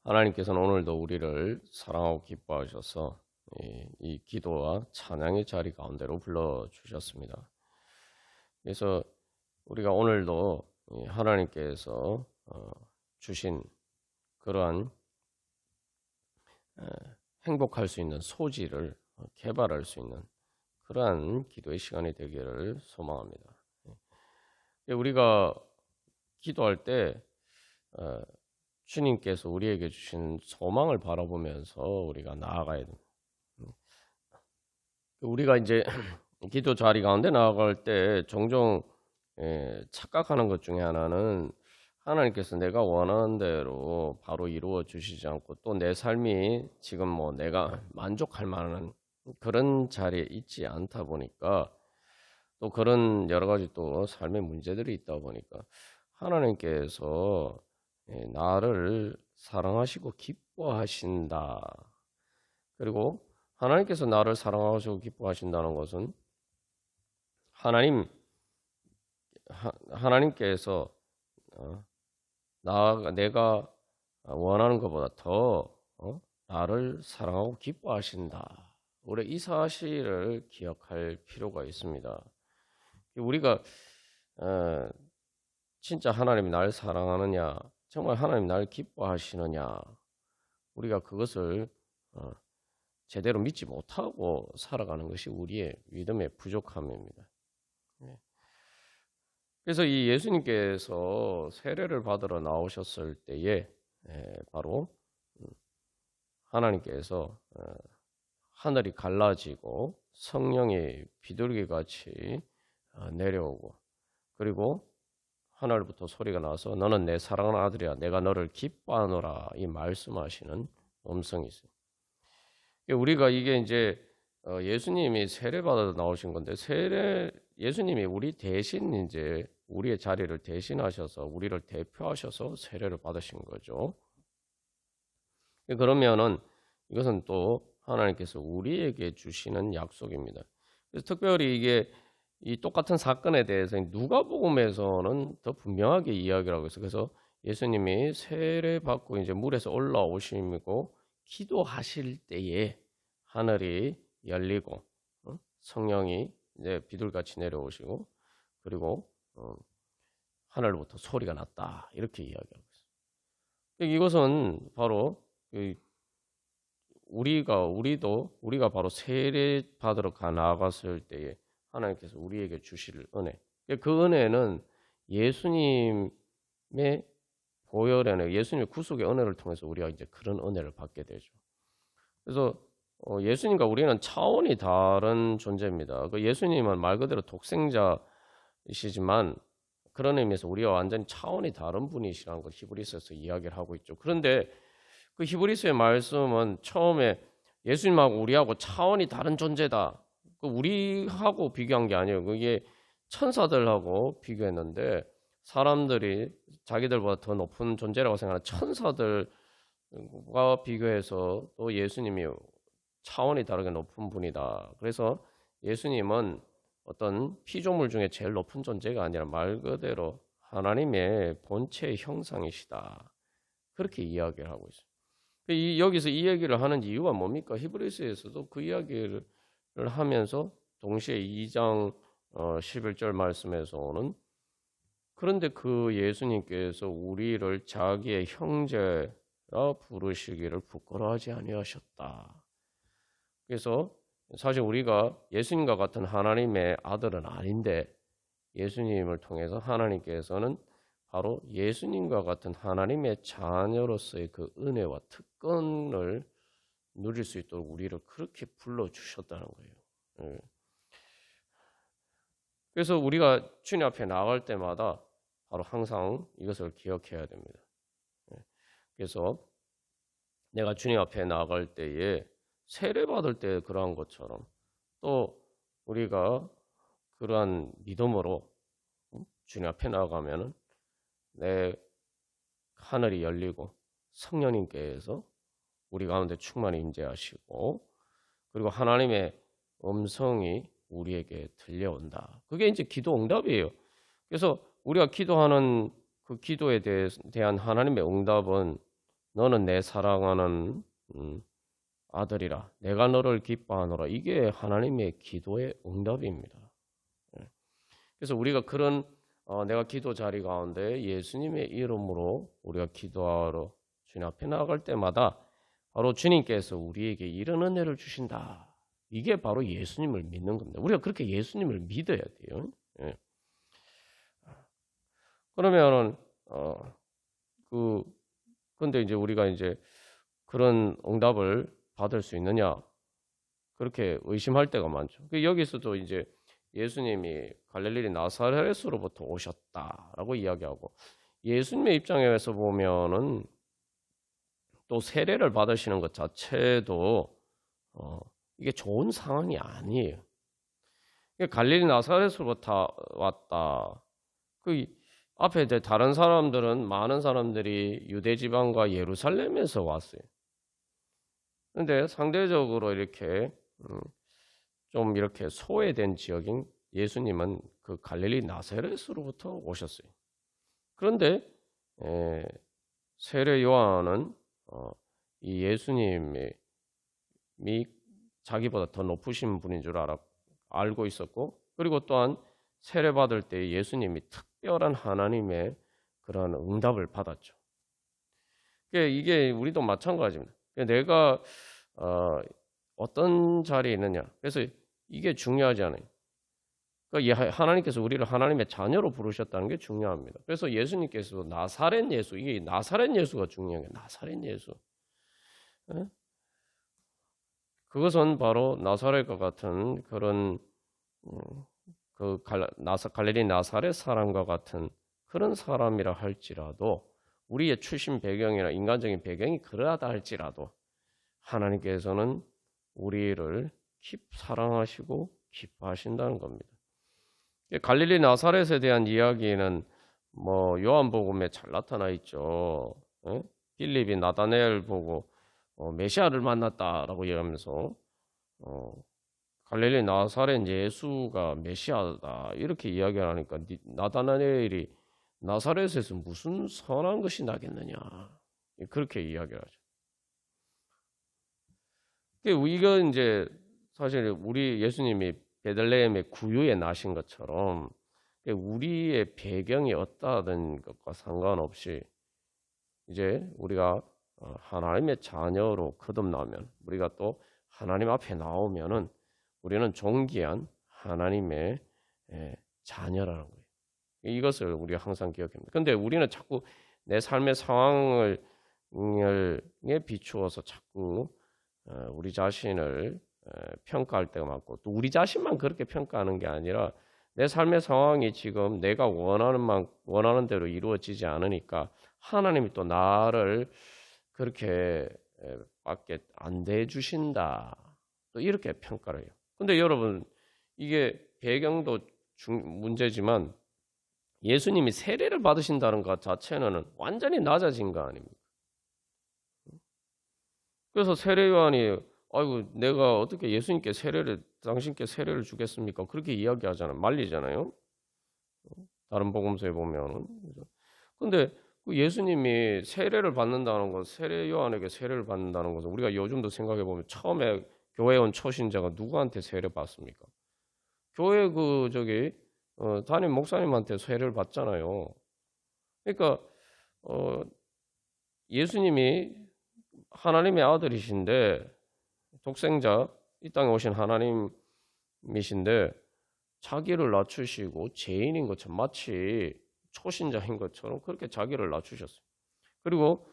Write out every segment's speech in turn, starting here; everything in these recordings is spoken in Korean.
하나님께서는 오늘도 우리를 사랑하고 기뻐하셔서 이 기도와 찬양의 자리 가운데로 불러주셨습니다. 그래서 우리가 오늘도 하나님께서 주신 그러한 행복할 수 있는 소지를 개발할 수 있는 그러한 기도의 시간이 되기를 소망합니다. 우리가 기도할 때 주님께서 우리에게 주신 소망을 바라보면서 우리가 나아가야 됩니다. 우리가 이제 기도 자리 가운데 나아갈 때 종종 착각하는 것 중에 하나는 하나님께서 내가 원하는 대로 바로 이루어 주시지 않고 또 내 삶이 지금 뭐 내가 만족할 만한 그런 자리에 있지 않다 보니까 또 그런 여러 가지 또 삶의 문제들이 있다 보니까 하나님께서 나를 사랑하시고 기뻐하신다. 그리고 하나님께서 나를 사랑하시고 기뻐하신다는 것은 하나님께서 내가 원하는 것보다 더 나를 사랑하고 기뻐하신다. 우리 이 사실을 기억할 필요가 있습니다. 우리가 진짜 하나님이 나를 사랑하느냐, 정말 하나님 나를 기뻐하시느냐, 우리가 그것을 제대로 믿지 못하고 살아가는 것이 우리의 믿음의 부족함입니다. 그래서 이 예수님께서 세례를 받으러 나오셨을 때에 바로 하나님께서 하늘이 갈라지고 성령이 비둘기같이 내려오고 그리고 하늘부터 소리가 나서 너는 내 사랑하는 아들이야 내가 너를 기뻐하노라 이 말씀하시는 음성이 있어요. 우리가 이게 이제 예수님이 세례 받아 나오신 건데 예수님이 우리 대신 이제 우리의 자리를 대신하셔서 우리를 대표하셔서 세례를 받으신 거죠. 그러면은 이것은 또 하나님께서 우리에게 주시는 약속입니다. 그래서 특별히 이게 이 똑같은 사건에 대해서 누가복음에서는 더 분명하게 이야기를 하고 있어요. 그래서 예수님이 세례 받고 이제 물에서 올라오시고 기도하실 때에 하늘이 열리고 성령이 이제 비둘기같이 내려오시고 그리고 하늘부터 소리가 났다 이렇게 이야기하고 있어요. 이것은 바로 우리가 바로 세례 받으러 나아갔을 때에 하나님께서 우리에게 주실 은혜. 그 은혜는 예수님의 보혈의 은혜, 예수님의 구속의 은혜를 통해서 우리가 이제 그런 은혜를 받게 되죠. 그래서 예수님과 우리는 차원이 다른 존재입니다. 예수님은 말 그대로 독생자이시지만 그런 의미에서 우리와 완전히 차원이 다른 분이시라는 걸 히브리서에서 이야기를 하고 있죠. 그런데 그 히브리서의 말씀은 처음에 예수님하고 우리하고 차원이 다른 존재다. 우리하고 비교한 게 아니에요. 그게 천사들하고 비교했는데 사람들이 자기들보다 더 높은 존재라고 생각하는 천사들과 비교해서 또 예수님이 차원이 다르게 높은 분이다. 그래서 예수님은 어떤 피조물 중에 제일 높은 존재가 아니라 말 그대로 하나님의 본체의 형상이시다. 그렇게 이야기를 하고 있어요. 여기서 이 얘기를 하는 이유가 뭡니까? 히브리서에서도 그 이야기를 하면서 동시에 2장 11절 말씀에서는 그런데 그 예수님께서 우리를 자기의 형제라 부르시기를 부끄러워하지 아니하셨다. 그래서 사실 우리가 예수님과 같은 하나님의 아들은 아닌데 예수님을 통해서 하나님께서는 바로 예수님과 같은 하나님의 자녀로서의 그 은혜와 특권을 누릴 수 있도록 우리를 그렇게 불러주셨다는 거예요. 그래서 우리가 주님 앞에 나갈 때마다 바로 항상 이것을 기억해야 됩니다. 그래서 내가 주님 앞에 나갈 때에 세례 받을 때 그러한 것처럼 또 우리가 그러한 믿음으로 주님 앞에 나가면은 내 하늘이 열리고 성령님께서 우리 가운데 충만히 임재하시고 그리고 하나님의 음성이 우리에게 들려온다. 그게 이제 기도 응답이에요. 그래서 우리가 기도하는 그 기도에 대한 하나님의 응답은 너는 내 사랑하는 아들이라 내가 너를 기뻐하노라. 이게 하나님의 기도의 응답입니다. 그래서 우리가 그런 내가 기도 자리 가운데 예수님의 이름으로 우리가 기도하러 주님 앞에 나아갈 때마다 바로 주님께서 우리에게 이런 은혜를 주신다. 이게 바로 예수님을 믿는 겁니다. 우리가 그렇게 예수님을 믿어야 돼요. 예. 그러면은 근데 이제 우리가 이제 그런 응답을 받을 수 있느냐? 그렇게 의심할 때가 많죠. 여기서도 이제 예수님이 갈릴리 나사렛으로부터 오셨다라고 이야기하고, 예수님의 입장에서 보면은 또 세례를 받으시는 것 자체도 이게 좋은 상황이 아니에요. 갈릴리 나사렛으로부터 왔다. 그 앞에 이제 다른 사람들은, 많은 사람들이 유대 지방과 예루살렘에서 왔어요. 근데 상대적으로 이렇게 좀 이렇게 소외된 지역인 예수님은 그 갈릴리 나사렛으로부터 오셨어요. 그런데 세례 요한은 이 예수님이 자기보다 더 높으신 분인 줄 알고 있었고, 그리고 또한 세례 받을 때 예수님이 특별한 하나님의 그런 응답을 받았죠. 이게 우리도 마찬가지입니다. 내가 어떤 자리에 있느냐. 그래서 이게 중요하지 않아요. 그러니까 하나님께서 우리를 하나님의 자녀로 부르셨다는 게 중요합니다. 그래서 예수님께서 나사렛 예수, 이게 나사렛 예수가 중요한 게 나사렛 예수. 그것은 바로 나사렛과 같은 그런 갈릴리 나사렛 사람과 같은 그런 사람이라 할지라도, 우리의 출신 배경이나 인간적인 배경이 그러하다 할지라도 하나님께서는 우리를 사랑하시고 기뻐하신다는 겁니다. 갈릴리 나사렛에 대한 이야기는 뭐 요한복음에 잘 나타나 있죠. 빌립이 나다나엘 보고 메시아를 만났다라고 얘기하면서 갈릴리 나사렛 예수가 메시아다 이렇게 이야기를 하니까 나다나엘이 나사렛에서 무슨 선한 것이 나겠느냐 그렇게 이야기를 하죠. 이건 이제 사실 우리 예수님이 베들레헴의 구유에 나신 것처럼 우리의 배경이 어떠하든 것과 상관없이 이제 우리가 하나님의 자녀로 거듭나면, 우리가 또 하나님 앞에 나오면은 우리는 존귀한 하나님의 자녀라는 거예요. 이것을 우리가 항상 기억해야 합니다. 그런데 우리는 자꾸 내 삶의 상황을 비추어서 자꾸 우리 자신을 평가할 때가 많고, 또 우리 자신만 그렇게 평가하는 게 아니라 내 삶의 상황이 지금 내가 원하는 대로 이루어지지 않으니까 하나님이 또 나를 그렇게 밖에 안 대주신다, 또 이렇게 평가를 해요. 근데 여러분, 이게 배경도 문제지만 예수님이 세례를 받으신다는 것 자체는 완전히 낮아진 거 아닙니까? 그래서 세례 요한이 아이고 내가 어떻게 예수님께 당신께 세례를 주겠습니까? 그렇게 이야기하잖아요. 말리잖아요. 다른 복음서에 보면은. 근데 예수님이 세례를 받는다는 것, 세례 요한에게 세례를 받는다는 것은 우리가 요즘도 생각해 보면 처음에 교회 온 초신자가 누구한테 세례 받습니까? 교회 담임 목사님한테 세례를 받잖아요. 그러니까 예수님이 하나님의 아들이신데, 독생자, 이 땅에 오신 하나님이신데 자기를 낮추시고 죄인인 것처럼, 마치 초신자인 것처럼 그렇게 자기를 낮추셨어요. 그리고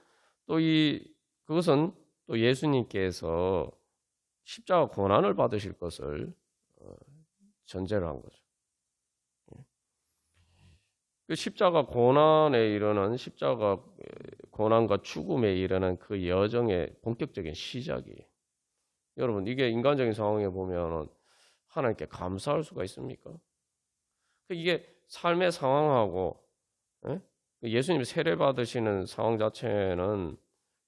또 그것은 또 예수님께서 십자가 고난을 받으실 것을 전제를 한 거죠. 그 십자가 고난에 이르는, 십자가 고난과 죽음에 이르는 그 여정의 본격적인 시작이에요. 여러분, 이게 인간적인 상황에 보면 하나님께 감사할 수가 있습니까? 이게 삶의 상황하고 예수님 세례 받으시는 상황 자체는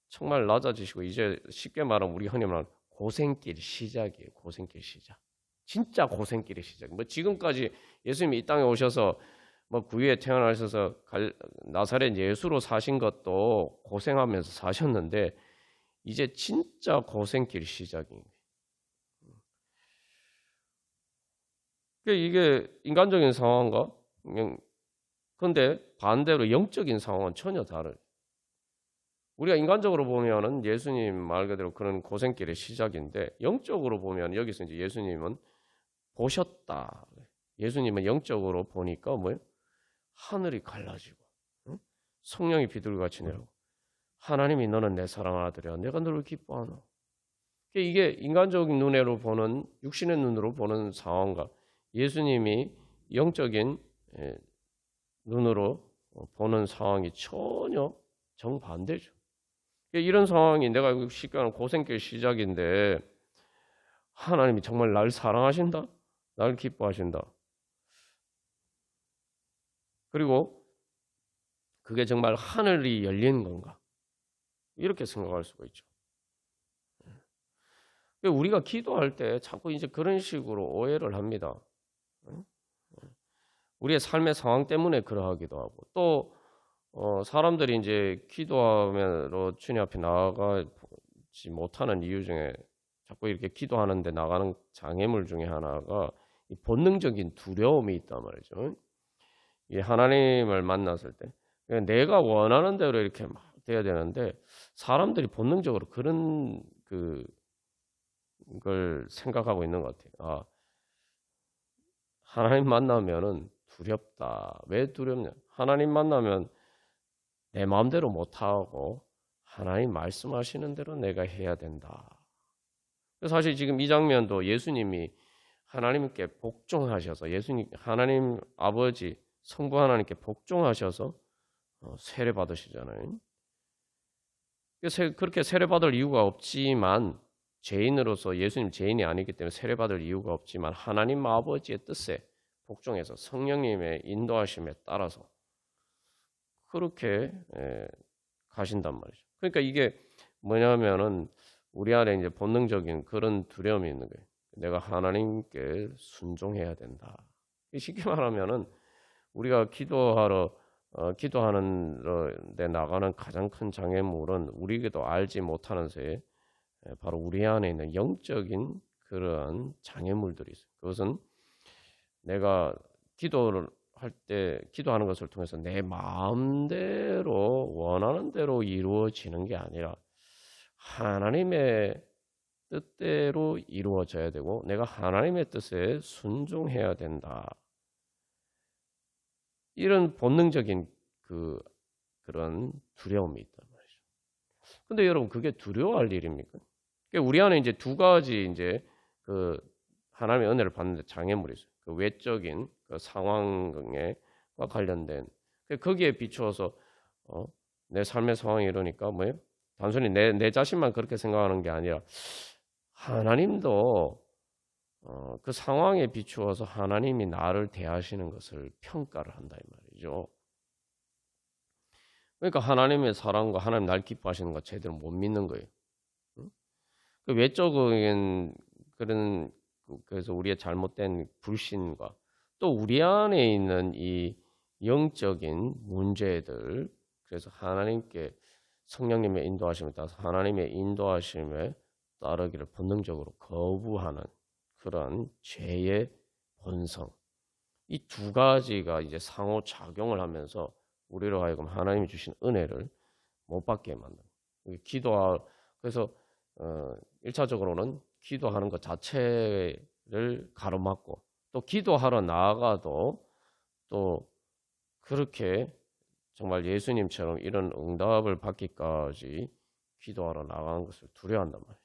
정말 낮아지시고, 이제 쉽게 말하면 우리 흔히 말하는 고생길 시작이에요. 고생길 시작. 진짜 고생길의 시작. 뭐 지금까지 예수님이 이 땅에 오셔서 뭐 구유에 태어나셔서 나사렛 예수로 사신 것도 고생하면서 사셨는데 이제 진짜 고생길 시작인 거예요. 이게 인간적인 상황과 그런데 반대로 영적인 상황은 전혀 다르죠. 우리가 인간적으로 보면은 예수님 말 그대로 그런 고생길의 시작인데 영적으로 보면 여기서 이제 예수님은 보셨다. 예수님은 영적으로 보니까 뭐예요? 하늘이 갈라지고 성령이 비둘기같이 내려오고 하나님이 너는 내 사랑하는 아들이야. 내가 너를 기뻐하노. 이게 인간적인 눈으로 보는 육신의 눈으로 보는 상황과 예수님이 영적인 눈으로 보는 상황이 전혀 정반대죠. 이런 상황이 내가 쉽게 말하면 고생길 시작인데 하나님이 정말 날 사랑하신다? 날 기뻐하신다? 그리고 그게 정말 하늘이 열린 건가? 이렇게 생각할 수가 있죠. 우리가 기도할 때 자꾸 이제 그런 식으로 오해를 합니다. 우리의 삶의 상황 때문에 그러하기도 하고 또 사람들이 이제 기도하면서 주님 앞에 나아가지 못하는 이유 중에 자꾸 이렇게 기도하는데 나가는 장애물 중에 하나가 이 본능적인 두려움이 있단 말이죠. 이 하나님을 만났을 때 내가 원하는 대로 이렇게 막 돼야 되는데 사람들이 본능적으로 그런 걸 생각하고 있는 것 같아요. 아, 하나님 만나면은 두렵다. 왜 두렵냐? 하나님 만나면 내 마음대로 못하고 하나님 말씀하시는 대로 내가 해야 된다. 사실 지금 이 장면도 예수님이 하나님께 복종하셔서 하나님 아버지 성부 하나님께 복종하셔서 세례 받으시잖아요. 그렇게 세례 받을 이유가 없지만 죄인으로서 예수님 죄인이 아니기 때문에 세례 받을 이유가 없지만 하나님 아버지의 뜻에 복종해서 성령님의 인도하심에 따라서 그렇게 가신단 말이죠. 그러니까 이게 뭐냐면은 우리 안에 이제 본능적인 그런 두려움이 있는 거예요. 내가 하나님께 순종해야 된다. 쉽게 말하면은 우리가 기도하는 데 나가는 가장 큰 장애물은 우리에게도 알지 못하는 새에 바로 우리 안에 있는 영적인 그러한 장애물들이 있어요. 그것은 내가 기도하는 것을 통해서 내 마음대로 원하는 대로 이루어지는 게 아니라 하나님의 뜻대로 이루어져야 되고 내가 하나님의 뜻에 순종해야 된다. 이런 본능적인 그런 두려움이 있단 말이죠. 근데 여러분 그게 두려워할 일입니까? 우리 안에 이제 두 가지 이제 하나님의 은혜를 받는 장애물이 있어요. 그 외적인 그 상황과 관련된 거기에 비추어서 내 삶의 상황이 이러니까 뭐예요? 단순히 내 자신만 그렇게 생각하는 게 아니라 하나님도 그 상황에 비추어서 하나님이 나를 대하시는 것을 평가를 한다 이 말이죠. 그러니까 하나님의 사랑과 하나님 날 기뻐하시는 거 제대로 못 믿는 거예요. 그 외적인 그래서 우리의 잘못된 불신과 또 우리 안에 있는 이 영적인 문제들, 그래서 하나님께 성령님의 인도하심에 따라서 하나님의 인도하심에 따르기를 본능적으로 거부하는 그런 죄의 본성, 이 두 가지가 이제 상호 작용을 하면서 우리로 하여금 하나님이 주신 은혜를 못 받게 만드는. 그래서 1차적으로는 기도하는 것 자체를 가로막고 또 기도하러 나아가도 또 그렇게 정말 예수님처럼 이런 응답을 받기까지 기도하러 나가는 것을 두려워한단 말이죠.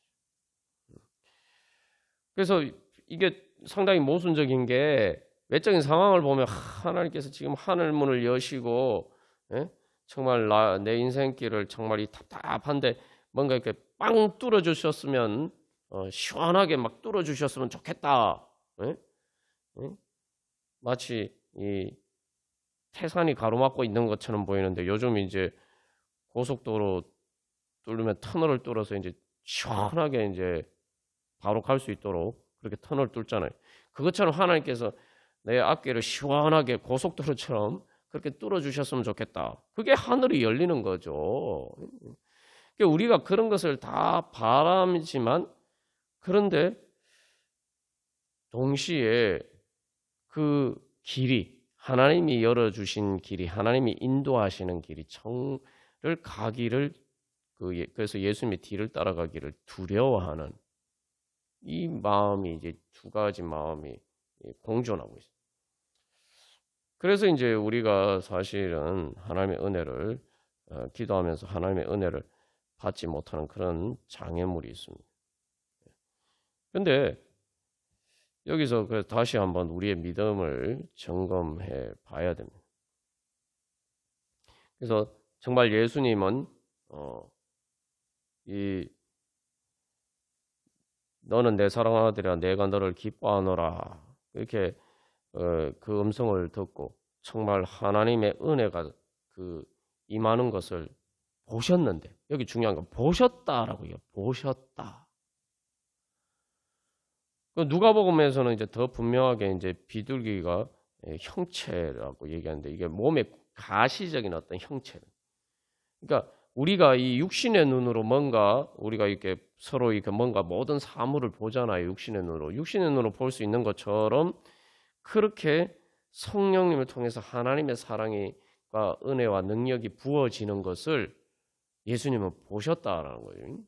그래서 이게 상당히 모순적인 게 외적인 상황을 보면 하나님께서 지금 하늘 문을 여시고 정말 내 인생길을 정말 이 답답한데 뭔가 이렇게 빵 뚫어 주셨으면 시원하게 막 뚫어 주셨으면 좋겠다. 마치 이 태산이 가로막고 있는 것처럼 보이는데 요즘 이제 고속도로 뚫으면 터널을 뚫어서 이제 시원하게 이제 바로 갈 수 있도록 그렇게 터널 뚫잖아요. 그것처럼 하나님께서 내 앞길을 시원하게 고속도로처럼 그렇게 뚫어주셨으면 좋겠다. 그게 하늘이 열리는 거죠. 그러니까 우리가 그런 것을 다 바람이지만, 그런데 동시에 그 길이, 하나님이 열어주신 길이, 하나님이 인도하시는 길이 청을 가기를, 그래서 예수님의 뒤를 따라가기를 두려워하는 이 마음이, 이제 두 가지 마음이 공존하고 있어요. 그래서 이제 우리가 사실은 하나님의 은혜를 기도하면서 하나님의 은혜를 받지 못하는 그런 장애물이 있습니다. 근데 여기서 다시 한번 우리의 믿음을 점검해 봐야 됩니다. 그래서 정말 예수님은 너는 내 사랑하는 아들이라 내가 너를 기뻐하노라, 이렇게 그 음성을 듣고 정말 하나님의 은혜가 임하는 것을 보셨는데, 여기 중요한 건 보셨다라고요. 보셨다. 누가복음에서는 이제 더 분명하게 이제 비둘기가 형체라고 얘기하는데, 이게 몸의 가시적인 어떤 형체. 그러니까 우리가 이 육신의 눈으로 뭔가 우리가 이렇게 서로 이렇게 뭔가 모든 사물을 보잖아요. 육신의 눈으로 볼 수 있는 것처럼, 그렇게 성령님을 통해서 하나님의 사랑과 은혜와 능력이 부어지는 것을 예수님은 보셨다라는 거예요.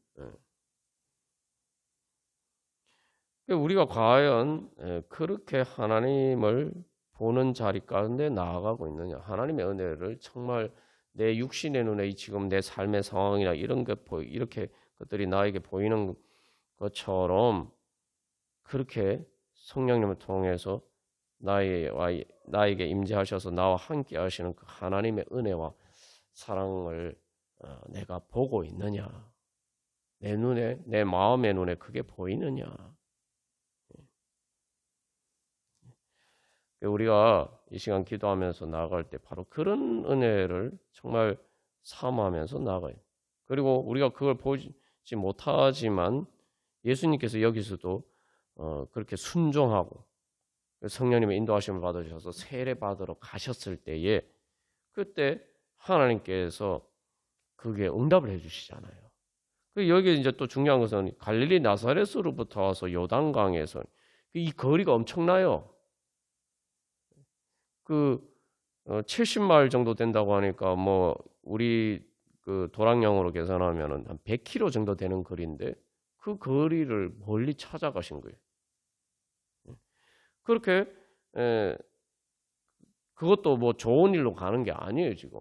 우리가 과연 그렇게 하나님을 보는 자리 가운데 나아가고 있느냐, 하나님의 은혜를 정말 내 육신의 눈에 지금 내 삶의 상황이나 이런 게 이렇게 것들이 나에게 보이는 것처럼 그렇게 성령님을 통해서 나에게 임재하셔서 나와 함께 하시는 그 하나님의 은혜와 사랑을 내가 보고 있느냐, 내 눈에, 내 마음의 눈에 그게 보이느냐. 우리가 이 시간 기도하면서 나아갈 때 바로 그런 은혜를 정말 사모하면서 나아가요. 그리고 우리가 그걸 보지 못하지만 예수님께서 여기서도 그렇게 순종하고 성령님의 인도하심을 받으셔서 세례 받으러 가셨을 때에, 그때 하나님께서 그게 응답을 해주시잖아요. 여기 이제 또 중요한 것은 갈릴리 나사렛으로부터 와서 요단강에서 이 거리가 엄청나요. 70마일 정도 된다고 하니까 뭐 우리 도랑령으로 계산하면은 한 100km 정도 되는 거리인데 그 거리를 멀리 찾아가신 거예요. 그렇게 그것도 뭐 좋은 일로 가는 게 아니에요, 지금.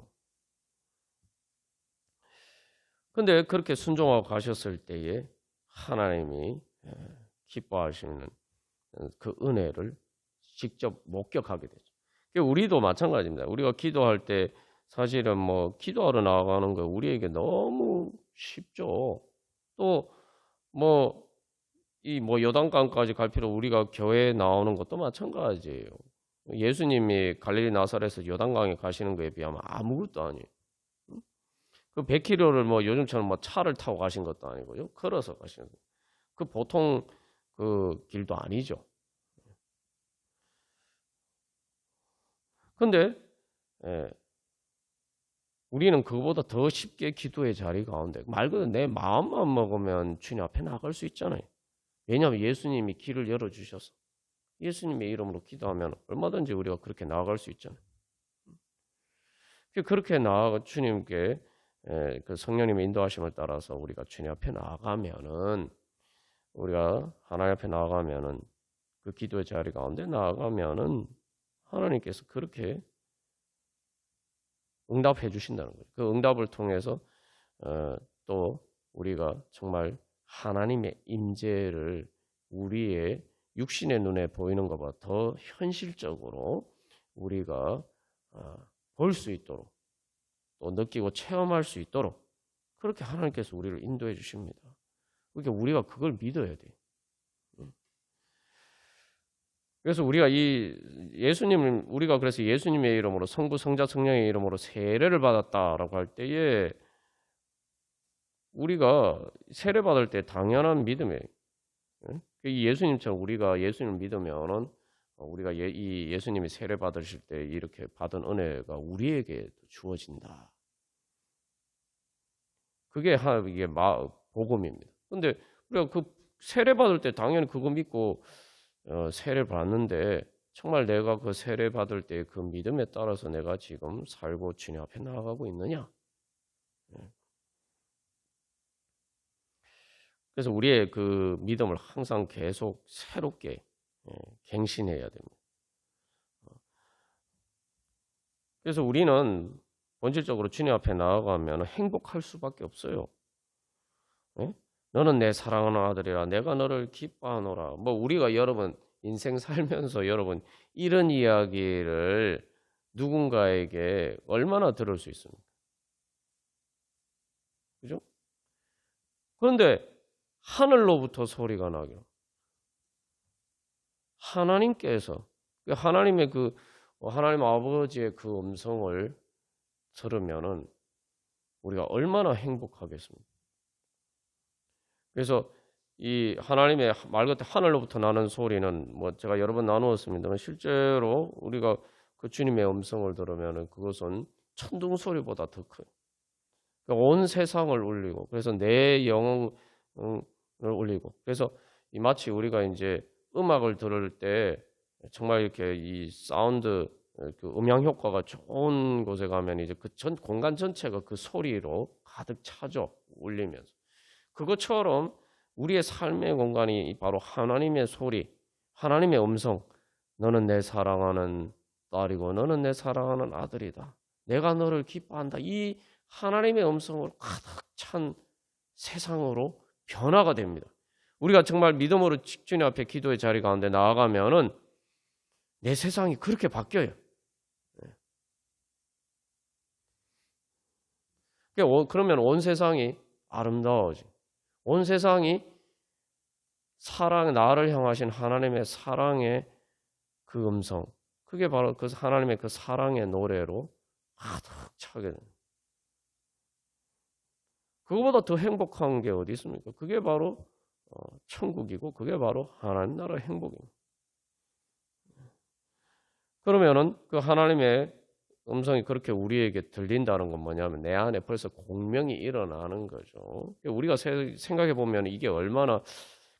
근데 그렇게 순종하고 가셨을 때에 하나님이 기뻐하시는 그 은혜를 직접 목격하게 되죠. 우리도 마찬가지입니다. 우리가 기도할 때 사실은 뭐 기도하러 나가는 거 우리에게 너무 쉽죠. 또 뭐 요단강까지 갈 필요, 우리가 교회에 나오는 것도 마찬가지예요. 예수님이 갈릴리 나사렛에서 요단강에 가시는 거에 비하면 아무것도 아니에요. 그 100km를 뭐 요즘처럼 뭐 차를 타고 가신 것도 아니고요. 걸어서 가시는 거예요. 그 보통 그 길도 아니죠. 근데 우리는 그거보다 더 쉽게 기도의 자리 가운데 말 그대로 내 마음만 먹으면 주님 앞에 나갈 수 있잖아요. 왜냐하면 예수님이 길을 열어주셔서 예수님의 이름으로 기도하면 얼마든지 우리가 그렇게 나아갈 수 있잖아요. 그렇게 나아가 주님께 그 성령님의 인도하심을 따라서 우리가 주님 앞에 나아가면은, 우리가 하나님 앞에 나아가면은, 그 기도의 자리 가운데 나아가면은 하나님께서 그렇게 응답해 주신다는 거예요. 그 응답을 통해서 또 우리가 정말 하나님의 임재를 우리의 육신의 눈에 보이는 것보다 더 현실적으로 우리가 볼 수 있도록, 또 느끼고 체험할 수 있도록 그렇게 하나님께서 우리를 인도해 주십니다. 그러니까 우리가 그걸 믿어야 돼요. 그래서 우리가 우리가 그래서 예수님의 이름으로, 성부, 성자, 성령의 이름으로 세례를 받았다라고 할 때에 우리가 세례 받을 때 당연한 믿음이에요. 이 예수님처럼 우리가 예수님을 믿으면은 우리가 이 예수님이 세례 받으실 때 이렇게 받은 은혜가 우리에게 주어진다. 그게 이게 복음입니다. 근데 우리가 그 세례 받을 때 당연히 그거 믿고 세례 받는데 정말 내가 그 세례 받을 때 그 믿음에 따라서 내가 지금 살고 주님 앞에 나아가고 있느냐? 그래서 우리의 그 믿음을 항상 계속 새롭게 갱신해야 됩니다. 그래서 우리는 본질적으로 주님 앞에 나아가면 행복할 수밖에 없어요. 너는 내 사랑하는 아들이라 내가 너를 기뻐하노라. 뭐 우리가 여러분 인생 살면서 여러분 이런 이야기를 누군가에게 얼마나 들을 수 있습니까? 그죠? 그런데 하늘로부터 소리가 나기로 하나님께서 하나님의 하나님 아버지의 그 음성을 들으면은 우리가 얼마나 행복하겠습니까? 그래서 이 하나님의 말 그대로 하늘로부터 나는 소리는 뭐 제가 여러 번 나누었습니다만 실제로 우리가 그 주님의 음성을 들으면은 그것은 천둥 소리보다 더 커요. 그러니까 온 세상을 울리고 그래서 내 영혼을 울리고 그래서 마치 우리가 이제 음악을 들을 때 정말 이렇게 이 사운드 그 음향 효과가 좋은 곳에 가면 이제 그 공간 전체가 그 소리로 가득 차죠. 울리면서. 그것처럼 우리의 삶의 공간이 바로 하나님의 소리, 하나님의 음성. 너는 내 사랑하는 딸이고 너는 내 사랑하는 아들이다. 내가 너를 기뻐한다. 이 하나님의 음성으로 가득 찬 세상으로 변화가 됩니다. 우리가 정말 믿음으로 주님 앞에 기도의 자리 가운데 나아가면은 내 세상이 그렇게 바뀌어요. 그러면 온 세상이 아름다워지. 온 세상이 나를 향하신 하나님의 사랑의 그 음성, 그게 바로 그 하나님의 그 사랑의 노래로 가득 차게 됩니다. 그거보다 더 행복한 게 어디 있습니까? 그게 바로 천국이고 그게 바로 하나님 나라의 행복입니다. 그러면은 그 하나님의 음성이 그렇게 우리에게 들린다는 건 뭐냐면 내 안에 벌써 공명이 일어나는 거죠. 우리가 생각해 보면 이게 얼마나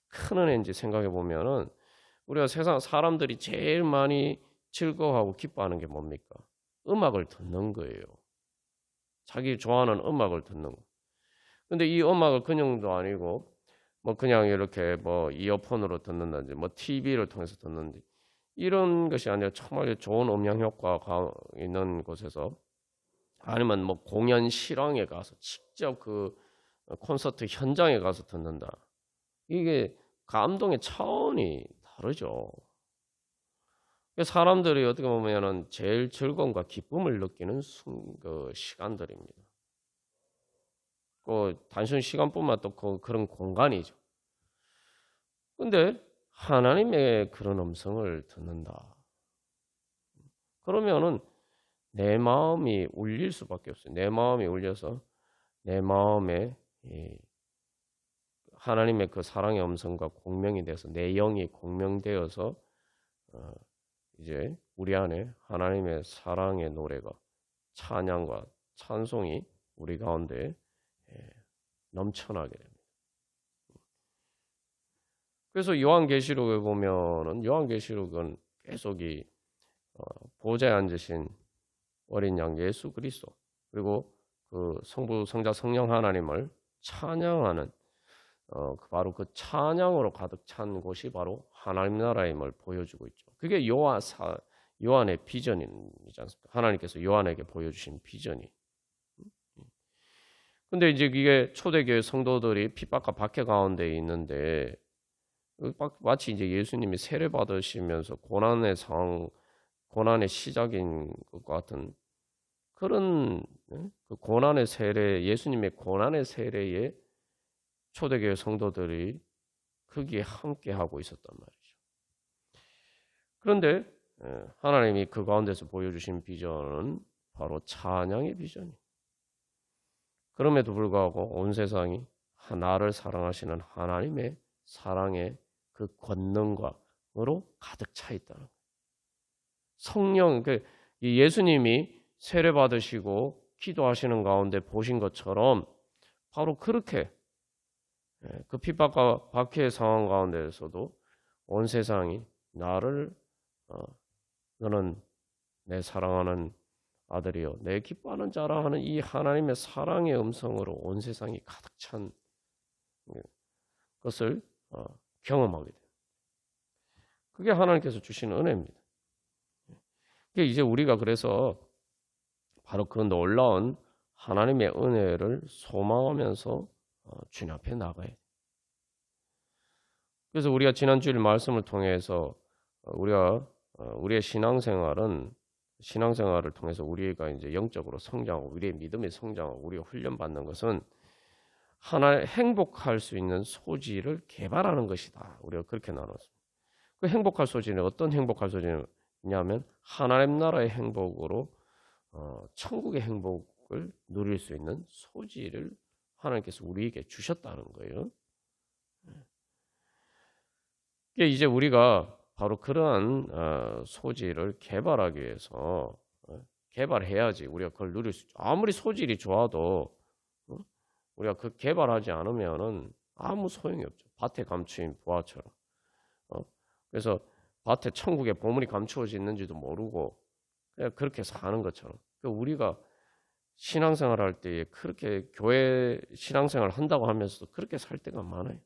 큰 은혜인지 생각해 보면은 우리가 세상 사람들이 제일 많이 즐거워하고 기뻐하는 게 뭡니까? 음악을 듣는 거예요. 자기 좋아하는 음악을 듣는 거. 근데 이 음악을 그냥도 아니고 뭐 그냥 이렇게 뭐 이어폰으로 듣는다든지 뭐 TV를 통해서 듣는지 이런 것이 아니라 정말 좋은 음향 효과가 있는 곳에서 아니면 뭐 공연 실황에 가서 직접 그 콘서트 현장에 가서 듣는다. 이게 감동의 차원이 다르죠. 사람들이 어떻게 보면은 제일 즐거움과 기쁨을 느끼는 그 시간들입니다. 그 단순 시간뿐만 또 그런 공간이죠. 근데 하나님의 그런 음성을 듣는다. 그러면은 내 마음이 울릴 수밖에 없어요. 내 마음이 울려서 내 마음에 하나님의 그 사랑의 음성과 공명이 돼서 내 영이 공명되어서 이제 우리 안에 하나님의 사랑의 노래가 찬양과 찬송이 우리 가운데 넘쳐나게 됩니다. 그래서 요한계시록에 보면은 요한계시록은 계속 이 보좌에 앉으신 어린 양 예수 그리스도 그리고 그 성부 성자 성령 하나님을 찬양하는 바로 그 찬양으로 가득 찬 곳이 바로 하나님 나라임을 보여주고 있죠. 그게 요한의 비전이지 않습니까? 하나님께서 요한에게 보여주신 비전이. 근데 이제 이게 초대교회 성도들이 핍박과 박해 가운데 있는데 마치 이제 예수님이 세례 받으시면서 고난의 시작인 것 같은 그런 그 고난의 세례, 예수님의 고난의 세례에 초대교회 성도들이 거기에 함께 하고 있었단 말이죠. 그런데 하나님이 그 가운데서 보여주신 비전은 바로 찬양의 비전이에요. 그럼에도 불구하고 온 세상이 나를 사랑하시는 하나님의 사랑의 그 권능으로 가득 차 있다는 거예요. 성령, 이 예수님이 세례 받으시고 기도하시는 가운데 보신 것처럼 바로 그렇게 그 핍박과 박해의 상황 가운데에서도 온 세상이 나를 너는 내 사랑하는 아들이요 내 기뻐하는 자라 하는 이 하나님의 사랑의 음성으로 온 세상이 가득 찬 것을 경험하게 돼요. 그게 하나님께서 주신 은혜입니다. 이제 우리가 그래서 바로 그 놀라운 하나님의 은혜를 소망하면서 주님 앞에 나가야 돼요. 그래서 우리가 지난 주일 말씀을 통해서 우리의 신앙생활을 통해서 우리가 이제 영적으로 성장하고 우리의 믿음이 성장하고 우리가 훈련받는 것은 하나의 행복할 수 있는 소지를 개발하는 것이다. 우리가 그렇게 나눴습니다. 그 행복할 소지는 어떤 행복할 소지냐면 하나님 나라의 행복으로 천국의 행복을 누릴 수 있는 소지를 하나님께서 우리에게 주셨다는 거예요. 이제 우리가 바로 그러한 소지를 개발하기 위해서 개발해야지 우리가 그걸 누릴 수 있죠. 아무리 소질이 좋아도 우리가 그 개발하지 않으면은 아무 소용이 없죠. 밭에 감추인 부화처럼. 그래서 밭에 천국의 보물이 감추어져 있는지도 모르고 그냥 그렇게 사는 것처럼. 우리가 신앙생활 할 때에 그렇게 교회 신앙생활 한다고 하면서도 그렇게 살 때가 많아요.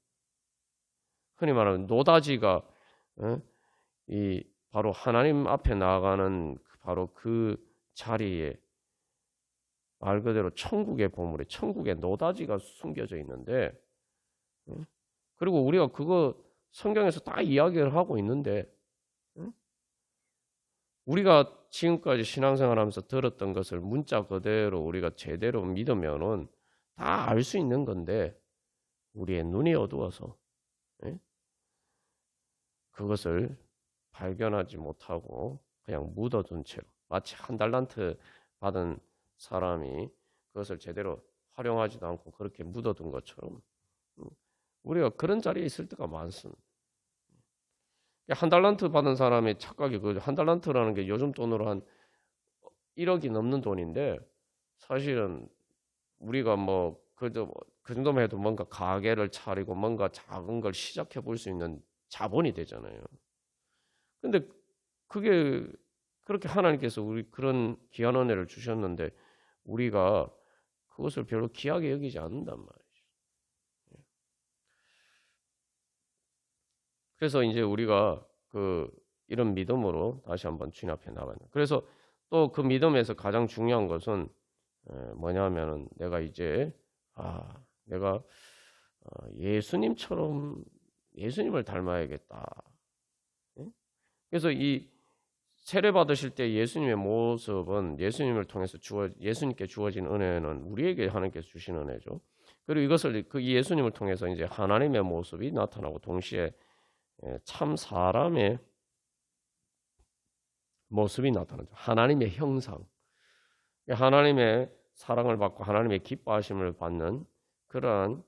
흔히 말하는 노다지가 이 바로 하나님 앞에 나아가는 바로 그 자리에 말 그대로 천국의 보물에 천국의 노다지가 숨겨져 있는데 그리고 우리가 그거 성경에서 다 이야기를 하고 있는데 우리가 지금까지 신앙생활하면서 들었던 것을 문자 그대로 우리가 제대로 믿으면은 다 알 수 있는 건데 우리의 눈이 어두워서 그것을 발견하지 못하고 그냥 묻어둔 채로 마치 한 달란트 받은 사람이 그것을 제대로 활용하지도 않고 그렇게 묻어둔 것처럼 우리가 그런 자리에 있을 때가 많습니다. 한 달란트 받은 사람의 착각이 그 한 달란트라는 게 요즘 돈으로 한 1억이 넘는 돈인데 사실은 우리가 뭐 그 정도만 해도 뭔가 가게를 차리고 뭔가 작은 걸 시작해 볼 수 있는 자본이 되잖아요. 근데 그게 그렇게 하나님께서 우리 그런 귀한 은혜를 주셨는데 우리가 그것을 별로 귀하게 여기지 않는단 말이죠. 그래서 이제 우리가 이런 믿음으로 다시 한번 주님 앞에 나가는. 그래서 또 그 믿음에서 가장 중요한 것은 뭐냐면은 내가 이제 내가 예수님을 닮아야겠다. 그래서 이 세례 받으실 때 예수님의 모습은 예수님을 통해서 예수님께 주어진 은혜는 우리에게 하나님께서 주신 은혜죠. 그리고 이것을 그 예수님을 통해서 이제 하나님의 모습이 나타나고 동시에 참 사람의 모습이 나타나죠. 하나님의 형상, 하나님의 사랑을 받고 하나님의 기뻐하심을 받는 그러한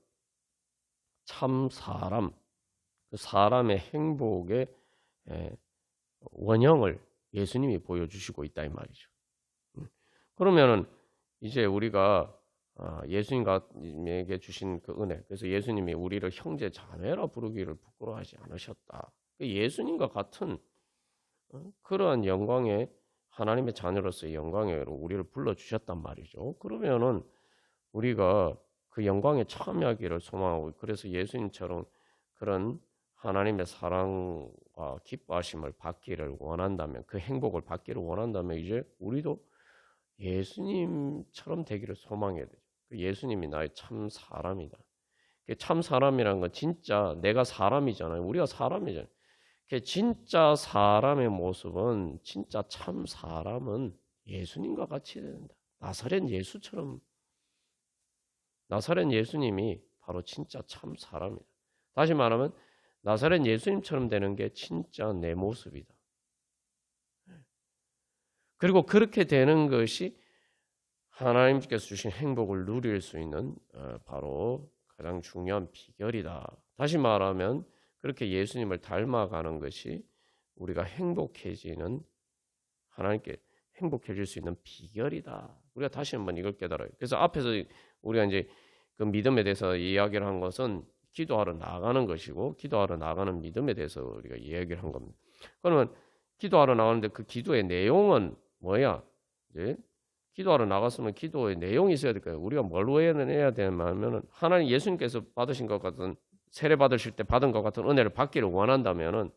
참 사람, 그 사람의 행복의 원형을 예수님이 보여주시고 있다 이 말이죠. 그러면은 이제 우리가 예수님에게 주신 그 은혜, 그래서 예수님이 우리를 형제 자매라 부르기를 부끄러워하지 않으셨다. 예수님과 같은 그러한 영광의 하나님의 자녀로서의 영광으로 우리를 불러주셨단 말이죠. 그러면은 우리가 그 영광에 참여하기를 소망하고 그래서 예수님처럼 그런 하나님의 사랑과 기뻐하심을 받기를 원한다면 그 행복을 받기를 원한다면 이제 우리도 예수님처럼 되기를 소망해야 되죠. 예수님이 나의 참 사람이다. 참 사람이라는 건 진짜 내가 사람이잖아요. 우리가 사람이잖아요. 진짜 사람의 모습은 진짜 참 사람은 예수님과 같이 된다. 나사렛 예수님이 바로 진짜 참 사람이다. 다시 말하면 나사렛 예수님처럼 되는 게 진짜 내 모습이다. 그리고 그렇게 되는 것이 하나님께서 주신 행복을 누릴 수 있는 바로 가장 중요한 비결이다. 다시 말하면 그렇게 예수님을 닮아가는 것이 우리가 행복해지는 하나님께 행복해질 수 있는 비결이다. 우리가 다시 한번 이걸 깨달아요. 그래서 앞에서 우리가 이제 그 믿음에 대해서 이야기를 한 것은 기도하러 나가는 것이고, 기도하러 나가는 믿음에 대해서 우리가 이야기를 한 겁니다. 그러면 기도하러 나가는데 그 기도의 내용은 뭐야? 이제 기도하러 나갔으면 기도의 내용이 있어야 될 거예요. 우리가 뭘 해야 되냐면은 하나님 예수님께서 받으신 것 같은 세례 받으실 때 받은 것 같은 은혜를 받기를 원한다면은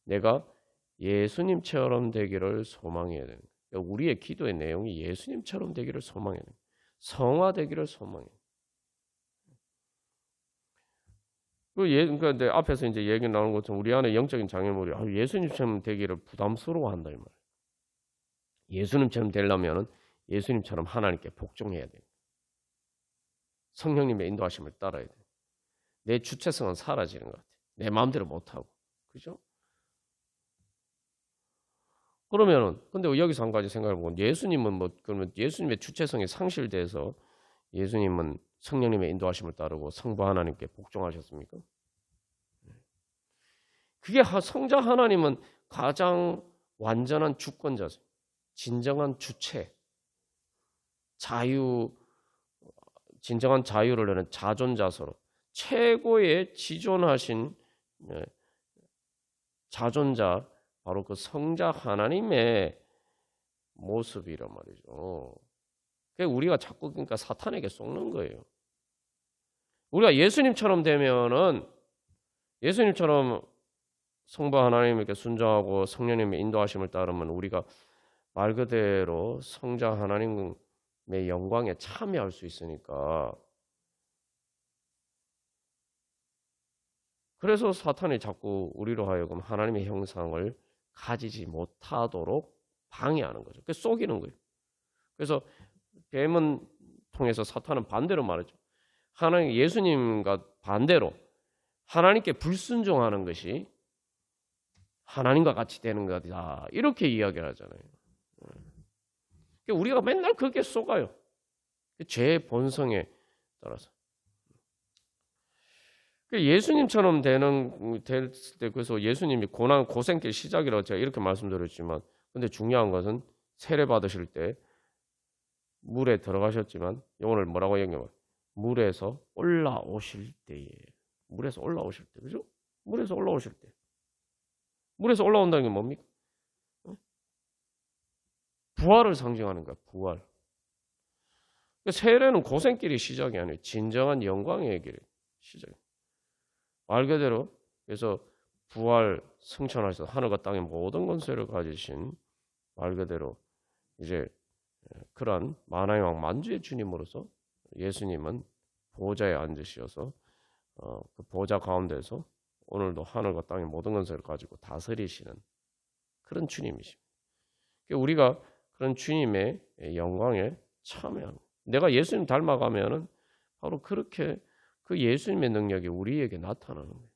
내가 예수님처럼 되기를 소망해야 되는 거예요. 우리의 기도의 내용이 예수님처럼 되기를 소망해야 돼요. 성화되기를 소망해요. 그러니까 앞에서 이제 얘기 나오는 것처럼 우리 안에 영적인 장애물이 예수님처럼 되기를 부담스러워한다 이 말. 예수님처럼 되려면은 예수님처럼 하나님께 복종해야 돼요. 성령님의 인도하심을 따라야 돼요. 내 주체성은 사라지는 것 같아요. 내 마음대로 못하고. 그죠? 그러면은, 근데 여기서 한 가지 생각해보면, 예수님은 그러면 예수님의 주체성이 상실돼서 예수님은 성령님의 인도하심을 따르고 성부 하나님께 복종하셨습니까? 그게 성자 하나님은 가장 완전한 주권자세요. 진정한 주체, 진정한 자유를 내는 자존자서로 최고의 지존하신 자존자, 바로 그 성자 하나님의 모습이란 말이죠. 우리가 자꾸 그러니까 사탄에게 속는 거예요. 우리가 예수님처럼 되면은 예수님처럼 성부 하나님에게 순종하고 성령님의 인도하심을 따르면 우리가 말 그대로 성자 하나님의 영광에 참여할 수 있으니까. 그래서 사탄이 자꾸 우리로 하여금 하나님의 형상을 가지지 못하도록 방해하는 거죠. 그래서 속이는 거예요. 그래서 뱀은 통해서 사탄은 반대로 말하죠. 하나님 예수님과 반대로 하나님께 불순종하는 것이 하나님과 같이 되는 것이다. 이렇게 이야기를 하잖아요. 우리가 맨날 그렇게 속아요. 죄의 본성에 따라서. 예수님처럼 될 때, 그래서 예수님이 고생길 시작이라고 제가 이렇게 말씀드렸지만, 근데 중요한 것은 세례 받으실 때 물에 들어가셨지만, 오늘 뭐라고 얘기해요? 물에서 올라오실 때에. 물에서 올라오실 때, 그죠? 물에서 올라오실 때. 물에서 올라온다는 게 뭡니까? 부활을 상징하는 거야, 부활. 세례는 고생길이 시작이 아니에요. 진정한 영광의 길이 시작이에요. 말 그대로 그래서 부활 승천하셔서 하늘과 땅의 모든 권세를 가지신 말 그대로 이제 그런 만왕의 왕 만주의 주님으로서 예수님은 보좌에 앉으셔서 그 보좌 가운데서 오늘도 하늘과 땅의 모든 권세를 가지고 다스리시는 그런 주님이십니다. 우리가 그런 주님의 영광에 참여하는, 내가 예수님 닮아가면은 바로 그렇게 그 예수님의 능력이 우리에게 나타나는 거예요.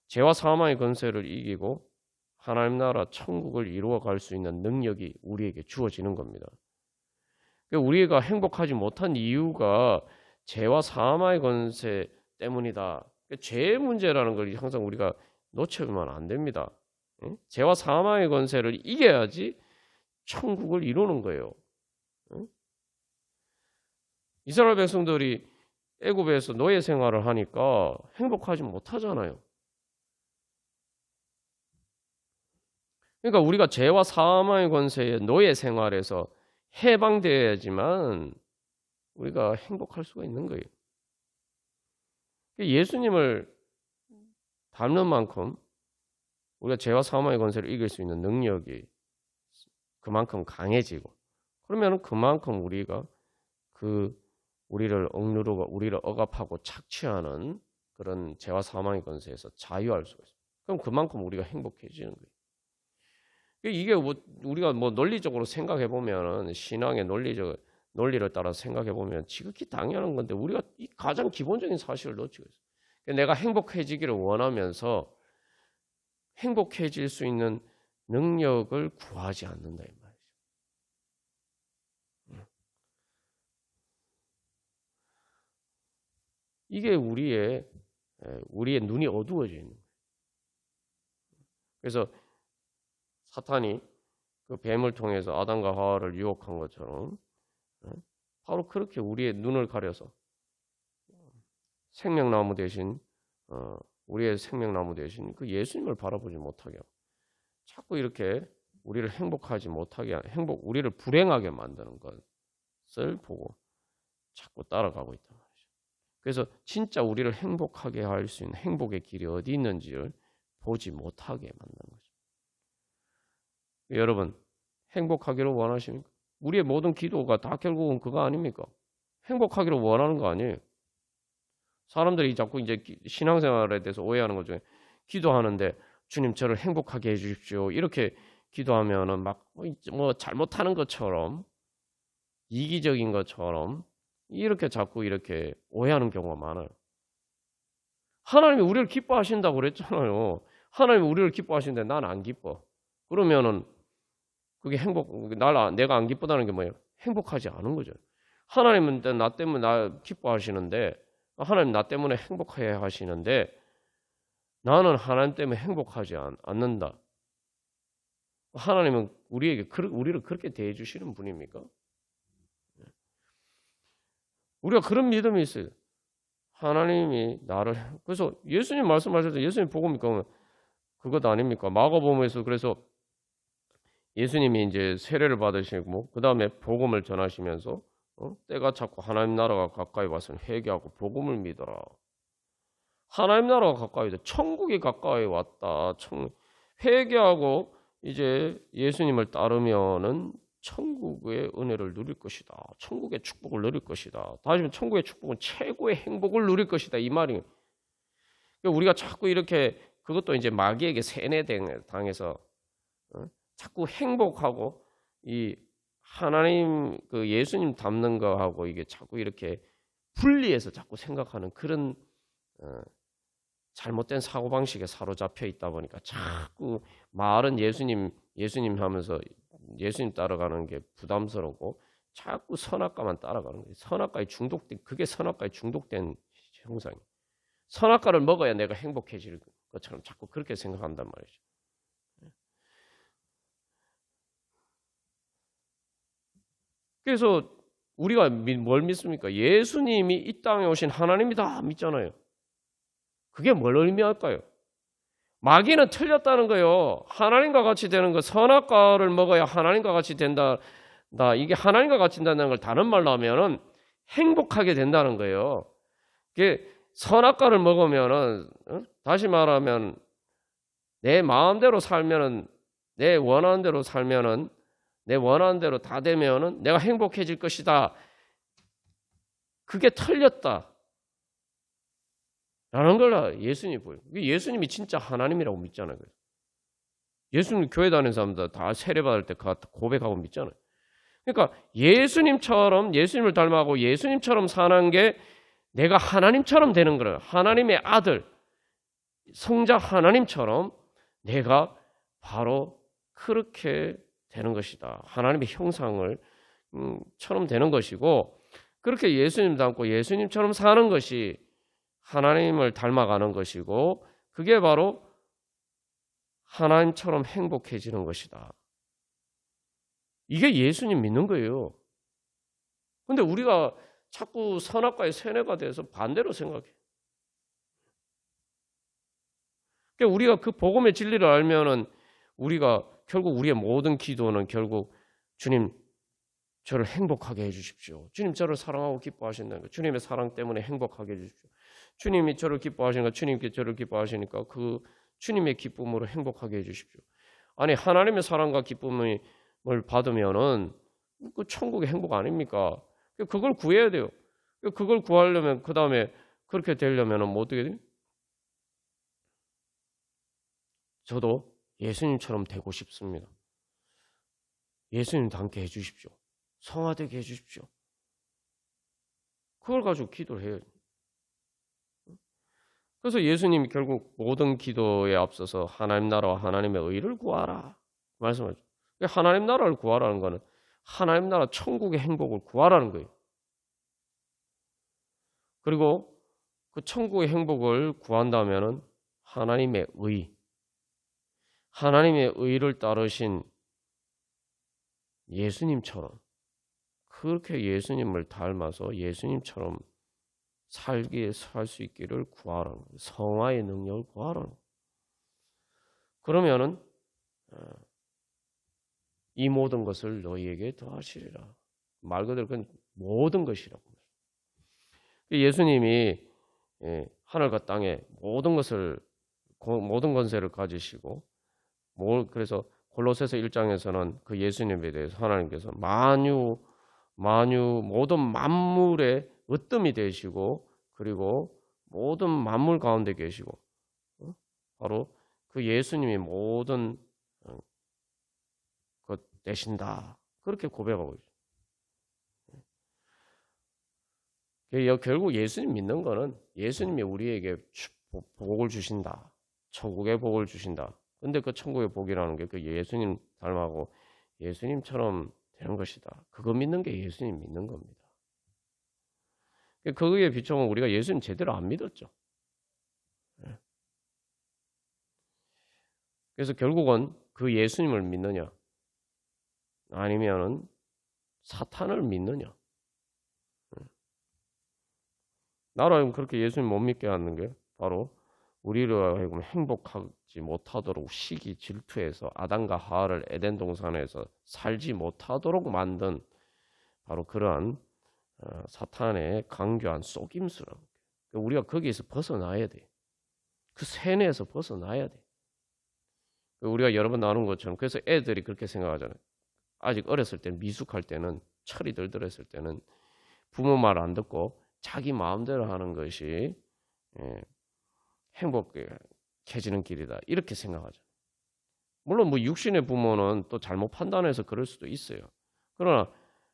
죄와 사망의 권세를 이기고 하나님 나라 천국을 이루어 갈 수 있는 능력이 우리에게 주어지는 겁니다. 우리가 행복하지 못한 이유가 죄와 사망의 권세 때문이다. 죄의 문제라는 걸 항상 우리가 놓치면 안 됩니다. 죄와 사망의 권세를 이겨야지 천국을 이루는 거예요. 이스라엘 백성들이 애굽에서 노예 생활을 하니까 행복하지 못하잖아요. 그러니까 우리가 죄와 사망의 권세의 노예 생활에서 해방되어야지만 우리가 행복할 수가 있는 거예요. 예수님을 닮는 만큼 우리가 죄와 사망의 권세를 이길 수 있는 능력이 그만큼 강해지고, 그러면 그만큼 우리가 우리를 억누르고 우리를 억압하고 착취하는 그런 죄와 사망의 권세에서 자유할 수가 있어요. 그럼 그만큼 우리가 행복해지는 거예요. 이게 우리가 논리적으로 생각해 보면, 신앙의 논리를 따라 생각해 보면 지극히 당연한 건데 우리가 이 가장 기본적인 사실을 놓치고 있어요. 내가 행복해지기를 원하면서 행복해질 수 있는 능력을 구하지 않는다 이 말이죠. 이게 우리의 눈이 어두워져 있는 거예요. 그래서 사탄이 그 뱀을 통해서 아담과 하와를 유혹한 것처럼 바로 그렇게 우리의 눈을 가려서 생명나무 대신 우리의 생명나무 대신 그 예수님을 바라보지 못하게 하고 자꾸 이렇게 우리를 행복하지 못하게 우리를 불행하게 만드는 것을 보고 자꾸 따라가고 있단 말이죠. 그래서 진짜 우리를 행복하게 할 수 있는 행복의 길이 어디 있는지를 보지 못하게 만드는 거죠. 여러분 행복하기를 원하십니까? 우리의 모든 기도가 다 결국은 그거 아닙니까? 행복하기를 원하는 거 아니에요. 사람들이 자꾸 이제 신앙생활에 대해서 오해하는 것 중에 기도하는데 주님 저를 행복하게 해주십시오. 이렇게 기도하면은 막 뭐 잘못하는 것처럼 이기적인 것처럼 이렇게 자꾸 이렇게 오해하는 경우가 많아요. 하나님이 우리를 기뻐하신다고 그랬잖아요. 하나님이 우리를 기뻐하시는데 난 안 기뻐. 그러면은 그게 내가 안 기쁘다는 게 뭐예요? 행복하지 않은 거죠. 하나님은 나 때문에 나 기뻐하시는데 하나님 나 때문에 행복해 하시는데 나는 하나님 때문에 행복하지 않는다. 하나님은 우리를 그렇게 대해 주시는 분입니까? 우리가 그런 믿음이 있어요. 하나님이 나를 그래서 예수님 말씀하셔서 예수님 복음이니까 그것 아닙니까? 마가복음에서 그래서 예수님이 이제 세례를 받으시고 그 다음에 복음을 전하시면서 때가 자꾸 하나님 나라가 가까이 왔으면 회개하고 복음을 믿어라. 하나님 나라가 가까이 왔다. 천국이 가까이 왔다. 회개하고 이제 예수님을 따르면은 천국의 은혜를 누릴 것이다. 천국의 축복을 누릴 것이다. 다시 말하면 천국의 축복은 최고의 행복을 누릴 것이다. 이 말이에요. 우리가 자꾸 이렇게 그것도 이제 마귀에게 세뇌당해서 자꾸 행복하고 이 하나님 그 예수님 닮는 거하고 이게 자꾸 이렇게 분리해서 자꾸 생각하는 그런 잘못된 사고방식에 사로잡혀 있다 보니까 자꾸 말은 예수님 하면서 예수님 따라가는 게 부담스럽고 자꾸 선악과만 따라가는 거예요. 그게 선악과에 중독된 형상이에요. 선악과를 먹어야 내가 행복해질 것처럼 자꾸 그렇게 생각한단 말이죠. 그래서 우리가 뭘 믿습니까? 예수님이 이 땅에 오신 하나님이다 믿잖아요. 그게 뭘 의미할까요? 마귀는 틀렸다는 거예요. 하나님과 같이 되는 거, 선악과를 먹어야 하나님과 같이 된다. 이게 하나님과 같이 된다는 걸 다른 말로 하면은 행복하게 된다는 거예요. 이게 선악과를 먹으면은 다시 말하면 내 마음대로 살면은 내 원하는 대로 살면은 내 원하는 대로 다 되면은 내가 행복해질 것이다. 그게 틀렸다. 라는 걸 예수님이 보여요. 예수님이 진짜 하나님이라고 믿잖아요. 예수님 교회 다니는 사람들 다 세례받을 때 고백하고 믿잖아요. 그러니까 예수님을 닮아가고 예수님처럼 사는 게 내가 하나님처럼 되는 거예요. 하나님의 아들, 성자 하나님처럼 내가 바로 그렇게 되는 것이다. 하나님의 형상을 처럼 되는 것이고 그렇게 예수님 닮고 예수님처럼 사는 것이 하나님을 닮아가는 것이고 그게 바로 하나님처럼 행복해지는 것이다. 이게 예수님 믿는 거예요. 근데 우리가 자꾸 선악과의 세뇌가 돼서 반대로 생각해. 그러니까 우리가 그 복음의 진리를 알면은 우리가 결국 우리의 모든 기도는 결국 주님 저를 행복하게 해주십시오. 주님 저를 사랑하고 기뻐하신다는 거. 주님의 사랑 때문에 행복하게 해주십시오. 주님이 저를 기뻐하시니까 주님께 저를 기뻐하시니까 그 주님의 기쁨으로 행복하게 해주십시오. 아니 하나님의 사랑과 기쁨을 받으면은 그 천국의 행복 아닙니까? 그걸 구해야 돼요. 그걸 구하려면 그 다음에 그렇게 되려면은 뭐 어떻게 돼요? 저도 예수님처럼 되고 싶습니다. 예수님 닮게 해주십시오. 성화되게 해주십시오. 그걸 가지고 기도를 해요. 그래서 예수님이 결국 모든 기도에 앞서서 하나님 나라와 하나님의 의를 구하라 말씀하죠. 하나님 나라를 구하라는 거는 하나님 나라 천국의 행복을 구하라는 거예요. 그리고 그 천국의 행복을 구한다면은 하나님의 의, 하나님의 의를 따르신 예수님처럼 그렇게 예수님을 닮아서 예수님처럼 살 수 있기를 구하라는 거예요. 성화의 능력을 구하라는 거예요. 그러면은 이 모든 것을 너희에게 더하시리라. 말 그대로 그건 모든 것이라고. 예수님이 하늘과 땅에 모든 권세를 가지시고 그래서 골로새서 1장에서는 그 예수님에 대해서 하나님께서 모든 만물의 으뜸이 되시고 그리고 모든 만물 가운데 계시고 바로 그 예수님이 모든 것 되신다. 그렇게 고백하고 있어요. 결국 예수님 믿는 거는 예수님이 우리에게 복을 주신다. 천국의 복을 주신다. 근데 그 천국의 복이라는 게 그 예수님 닮아고 예수님처럼 되는 것이다. 그거 믿는 게 예수님 믿는 겁니다. 거기에 비춰보면 우리가 예수님 제대로 안 믿었죠. 그래서 결국은 그 예수님을 믿느냐 아니면은 사탄을 믿느냐. 나라면 그렇게 예수님 못 믿게 하는 게 바로 우리로 하여금 행복하지 못하도록 시기 질투해서 아담과 하와를 에덴 동산에서 살지 못하도록 만든 바로 그러한 사탄의 강교한 속임수라고. 우리가 거기에서 벗어나야 돼. 그 세뇌에서 벗어나야 돼. 우리가 여러 번 나눈 것처럼 그래서 애들이 그렇게 생각하잖아요. 아직 어렸을 때 미숙할 때는 철이 들들었을 때는 부모 말 안 듣고 자기 마음대로 하는 것이 행복해지는 길이다. 이렇게 생각하죠. 물론 뭐 육신의 부모는 또 잘못 판단해서 그럴 수도 있어요. 그러나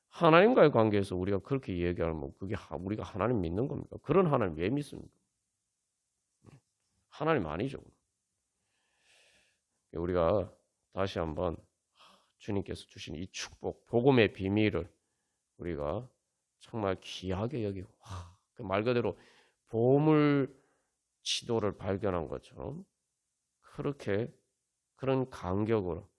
하나님과의 관계에서 우리가 그렇게 얘기하면 그게 우리가 하나님 믿는 겁니까? 그런 하나님 왜 믿습니까? 하나님 아니죠. 우리가 다시 한번 주님께서 주신 이 축복, 복음의 비밀을 우리가 정말 귀하게 여기고 말 그대로 보물 지도를 발견한 것처럼 그렇게 그런 간격으로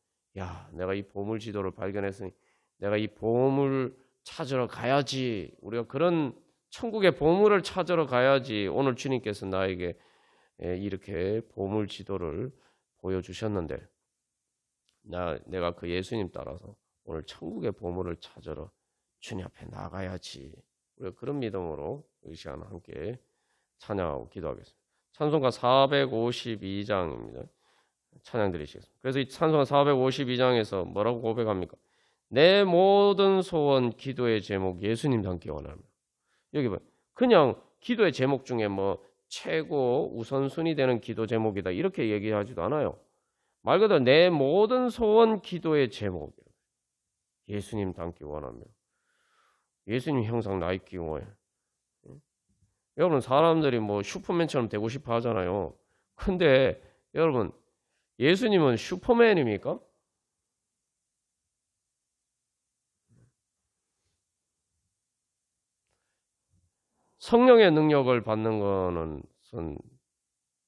내가 이 보물 지도를 발견했으니 내가 이 보물 찾으러 가야지. 우리가 그런 천국의 보물을 찾으러 가야지. 오늘 주님께서 나에게 이렇게 보물 지도를 보여주셨는데 내가 그 예수님 따라서 오늘 천국의 보물을 찾으러 주님 앞에 나가야지. 우리가 그런 믿음으로 이 시간 함께 찬양하고 기도하겠습니다. 찬송가 452장입니다. 찬양 드리시겠습니다. 그래서 이 찬송가 452장에서 뭐라고 고백합니까? 내 모든 소원 기도의 제목 예수님 닮기 원합니다. 여기 봐요. 그냥 기도의 제목 중에 뭐 최고 우선순위 되는 기도 제목이다 이렇게 얘기하지도 않아요. 말 그대로 내 모든 소원 기도의 제목이에요. 예수님 닮기 원하며 예수님 형상 나 입기 원해. 여러분 사람들이 뭐 슈퍼맨처럼 되고 싶어 하잖아요. 근데 여러분 예수님은 슈퍼맨입니까? 성령의 능력을 받는 거는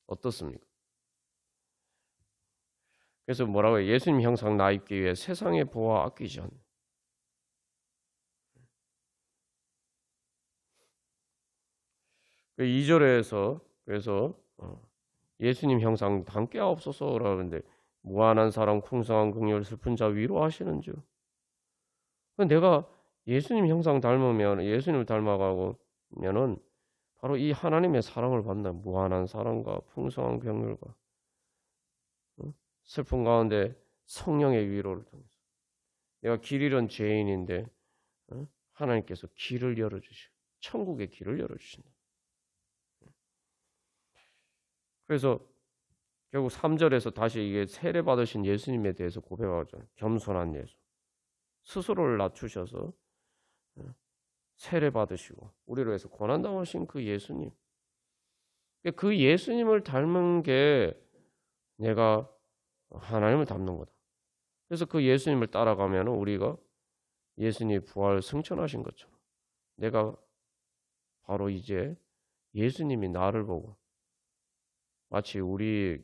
어떻습니까? 그래서 뭐라고 해요? 예수님 형상 나 입기 위해 세상의 보화 아끼지 않는. 2절에서 그래서 예수님 형상 닮게 하옵소서라고 하는데 무한한 사랑 풍성한 긍휼 슬픈 자 위로하시는 줄. 내가 예수님 형상 닮으면 예수님을 닮아가면은 바로 이 하나님의 사랑을 받는 무한한 사랑과 풍성한 긍휼과 슬픈 가운데 성령의 위로를 통해서 내가 길 잃은 죄인인데 하나님께서 길을 열어주시고 천국의 길을 열어주신다. 그래서 결국 3절에서 다시 이게 세례 받으신 예수님에 대해서 고백하잖아요. 겸손한 예수. 스스로를 낮추셔서 세례 받으시고 우리로 해서 고난당하신 그 예수님. 그 예수님을 닮은 게 내가 하나님을 닮는 거다. 그래서 그 예수님을 따라가면 우리가 예수님이 부활 승천하신 것처럼 내가 바로 이제 예수님이 나를 보고 마치 우리의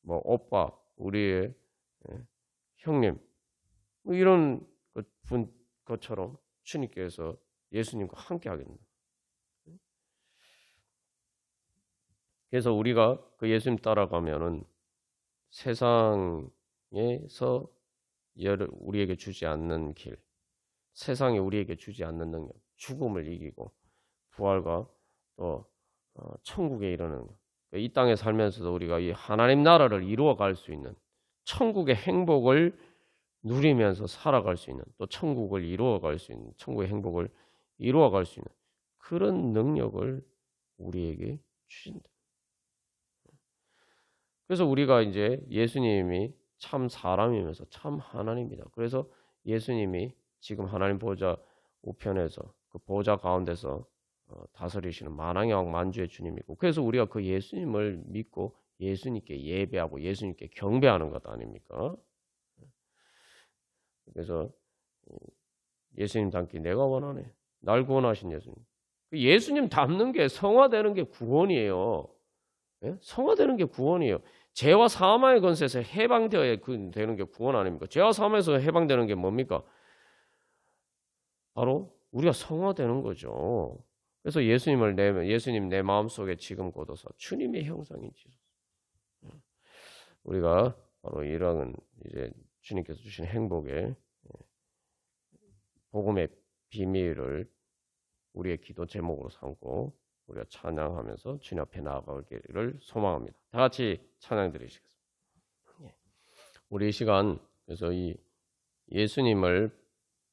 뭐 오빠, 우리의 형님, 뭐 이런 것처럼 주님께서 예수님과 함께 하겠습니다. 그래서 우리가 그 예수님 따라가면은 세상에서 우리에게 주지 않는 길, 세상이 우리에게 주지 않는 능력, 죽음을 이기고 부활과 또 천국에 이르는 이 땅에 살면서도 우리가 이 하나님 나라를 이루어갈 수 있는 천국의 행복을 누리면서 살아갈 수 있는 또 천국을 이루어갈 수 있는 천국의 행복을 이루어갈 수 있는 그런 능력을 우리에게 주신다. 그래서 우리가 이제 예수님이 참 사람이면서 참 하나님이다. 그래서 예수님이 지금 하나님 보좌 우편에서 그 보좌 가운데서 다스리시는 만왕의 왕 만주의 주님이고 그래서 우리가 그 예수님을 믿고 예수님께 예배하고 예수님께 경배하는 것 아닙니까? 그래서 예수님 닮기 내가 원하네. 날 구원하신 예수님. 예수님 닮는 게 성화되는 게 구원이에요. 예? 성화되는 게 구원이에요. 죄와 사망의 권세에서 해방되어야 되는 게 구원 아닙니까? 죄와 사망에서 해방되는 게 뭡니까? 바로 우리가 성화되는 거죠. 그래서 예수님 내 마음속에 지금 거둬서 주님의 형상인 지소서. 우리가 바로 이런 이제 주님께서 주신 행복의 복음의 비밀을 우리의 기도 제목으로 삼고 우리가 찬양하면서 주님 앞에 나아가기를 소망합니다. 다 같이 찬양 드리시겠습니다. 우리 이 시간 그래서 이 예수님을